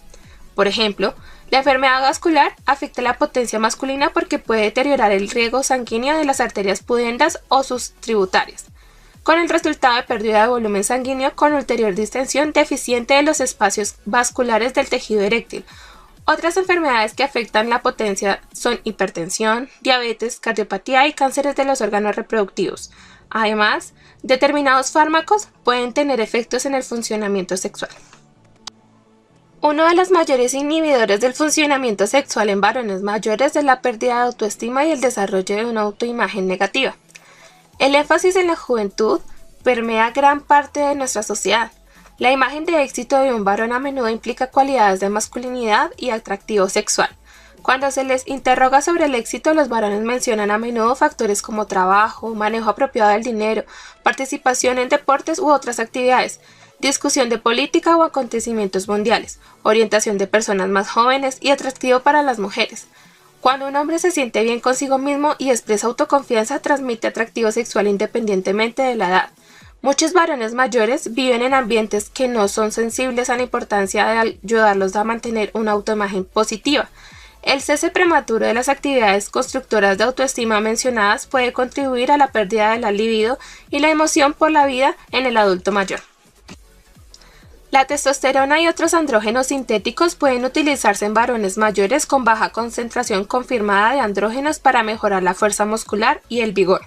Por ejemplo, la enfermedad vascular afecta la potencia masculina porque puede deteriorar el riego sanguíneo de las arterias pudendas o sus tributarias, con el resultado de pérdida de volumen sanguíneo con ulterior distensión deficiente de los espacios vasculares del tejido eréctil. Otras enfermedades que afectan la potencia son hipertensión, diabetes, cardiopatía y cánceres de los órganos reproductivos. Además, determinados fármacos pueden tener efectos en el funcionamiento sexual. Uno de los mayores inhibidores del funcionamiento sexual en varones mayores es la pérdida de autoestima y el desarrollo de una autoimagen negativa. El énfasis en la juventud permea gran parte de nuestra sociedad. La imagen de éxito de un varón a menudo implica cualidades de masculinidad y atractivo sexual. Cuando se les interroga sobre el éxito, los varones mencionan a menudo factores como trabajo, manejo apropiado del dinero, participación en deportes u otras actividades, discusión de política o acontecimientos mundiales, orientación de personas más jóvenes y atractivo para las mujeres. Cuando un hombre se siente bien consigo mismo y expresa autoconfianza, transmite atractivo sexual independientemente de la edad. Muchos varones mayores viven en ambientes que no son sensibles a la importancia de ayudarlos a mantener una autoimagen positiva. El cese prematuro de las actividades constructoras de autoestima mencionadas puede contribuir a la pérdida de la libido y la emoción por la vida en el adulto mayor. La testosterona y otros andrógenos sintéticos pueden utilizarse en varones mayores con baja concentración confirmada de andrógenos para mejorar la fuerza muscular y el vigor.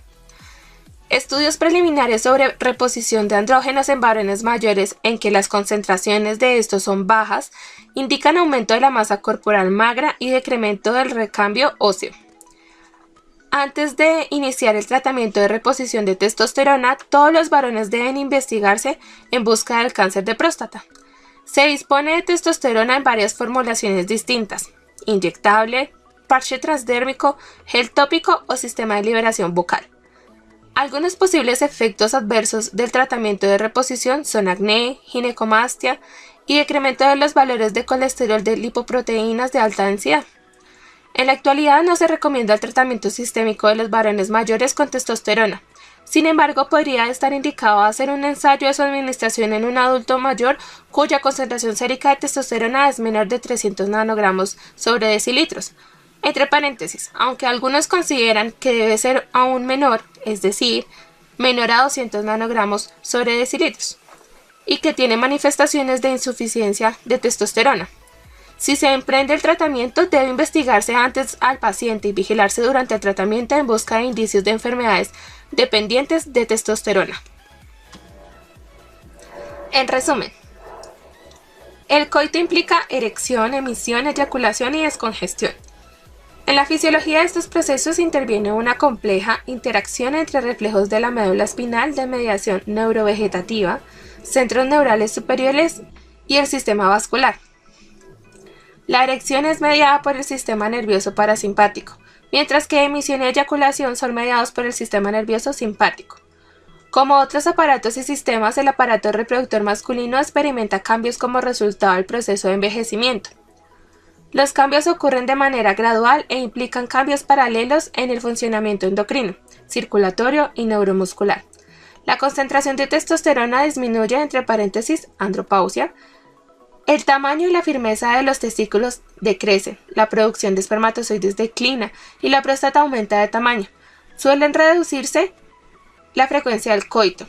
Estudios preliminares sobre reposición de andrógenos en varones mayores en que las concentraciones de estos son bajas indican aumento de la masa corporal magra y decremento del recambio óseo. Antes de iniciar el tratamiento de reposición de testosterona, todos los varones deben investigarse en busca del cáncer de próstata. Se dispone de testosterona en varias formulaciones distintas: inyectable, parche transdérmico, gel tópico o sistema de liberación bucal. Algunos posibles efectos adversos del tratamiento de reposición son acné, ginecomastia y decremento de los valores de colesterol de lipoproteínas de alta densidad. En la actualidad no se recomienda el tratamiento sistémico de los varones mayores con testosterona. Sin embargo, podría estar indicado hacer un ensayo de su administración en un adulto mayor cuya concentración sérica de testosterona es menor de 300 nanogramos sobre decilitros. Entre paréntesis, aunque algunos consideran que debe ser aún menor, es decir, menor a 200 nanogramos sobre decilitros, y que tiene manifestaciones de insuficiencia de testosterona. Si se emprende el tratamiento, debe investigarse antes al paciente y vigilarse durante el tratamiento en busca de indicios de enfermedades dependientes de testosterona. En resumen, el coito implica erección, emisión, eyaculación y descongestión. En la fisiología de estos procesos interviene una compleja interacción entre reflejos de la médula espinal de mediación neurovegetativa, centros neurales superiores y el sistema vascular. La erección es mediada por el sistema nervioso parasimpático, mientras que emisión y eyaculación son mediados por el sistema nervioso simpático. Como otros aparatos y sistemas, el aparato reproductor masculino experimenta cambios como resultado del proceso de envejecimiento. Los cambios ocurren de manera gradual e implican cambios paralelos en el funcionamiento endocrino, circulatorio y neuromuscular. La concentración de testosterona disminuye, entre paréntesis, andropausia. El tamaño y la firmeza de los testículos decrecen, la producción de espermatozoides declina y la próstata aumenta de tamaño. Suelen reducirse la frecuencia del coito,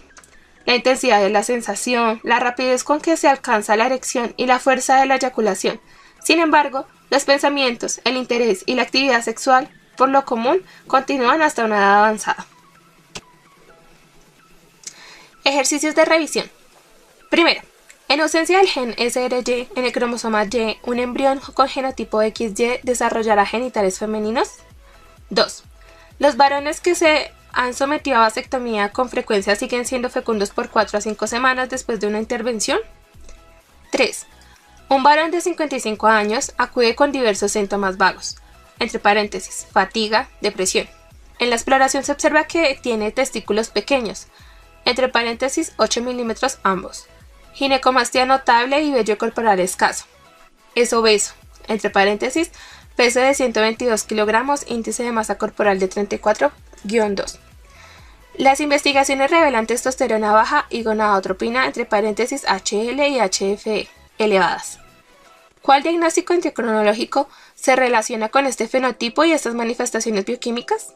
la intensidad de la sensación, la rapidez con que se alcanza la erección y la fuerza de la eyaculación. Sin embargo, los pensamientos, el interés y la actividad sexual, por lo común, continúan hasta una edad avanzada. Ejercicios de revisión. Primero, en ausencia del gen SRY en el cromosoma Y, un embrión con genotipo XY desarrollará genitales femeninos. 2. Los varones que se han sometido a vasectomía con frecuencia siguen siendo fecundos por 4 a 5 semanas después de una intervención. 3. Un varón de 55 años acude con diversos síntomas vagos, entre paréntesis, fatiga, depresión. En la exploración se observa que tiene testículos pequeños, entre paréntesis 8 milímetros ambos, ginecomastia notable y vello corporal escaso. Es obeso, entre paréntesis, peso de 122 kilogramos, índice de masa corporal de 34-2. Las investigaciones revelan testosterona baja y gonadotropina, entre paréntesis HL y HFE, elevadas. ¿Cuál diagnóstico endocrinológico se relaciona con este fenotipo y estas manifestaciones bioquímicas?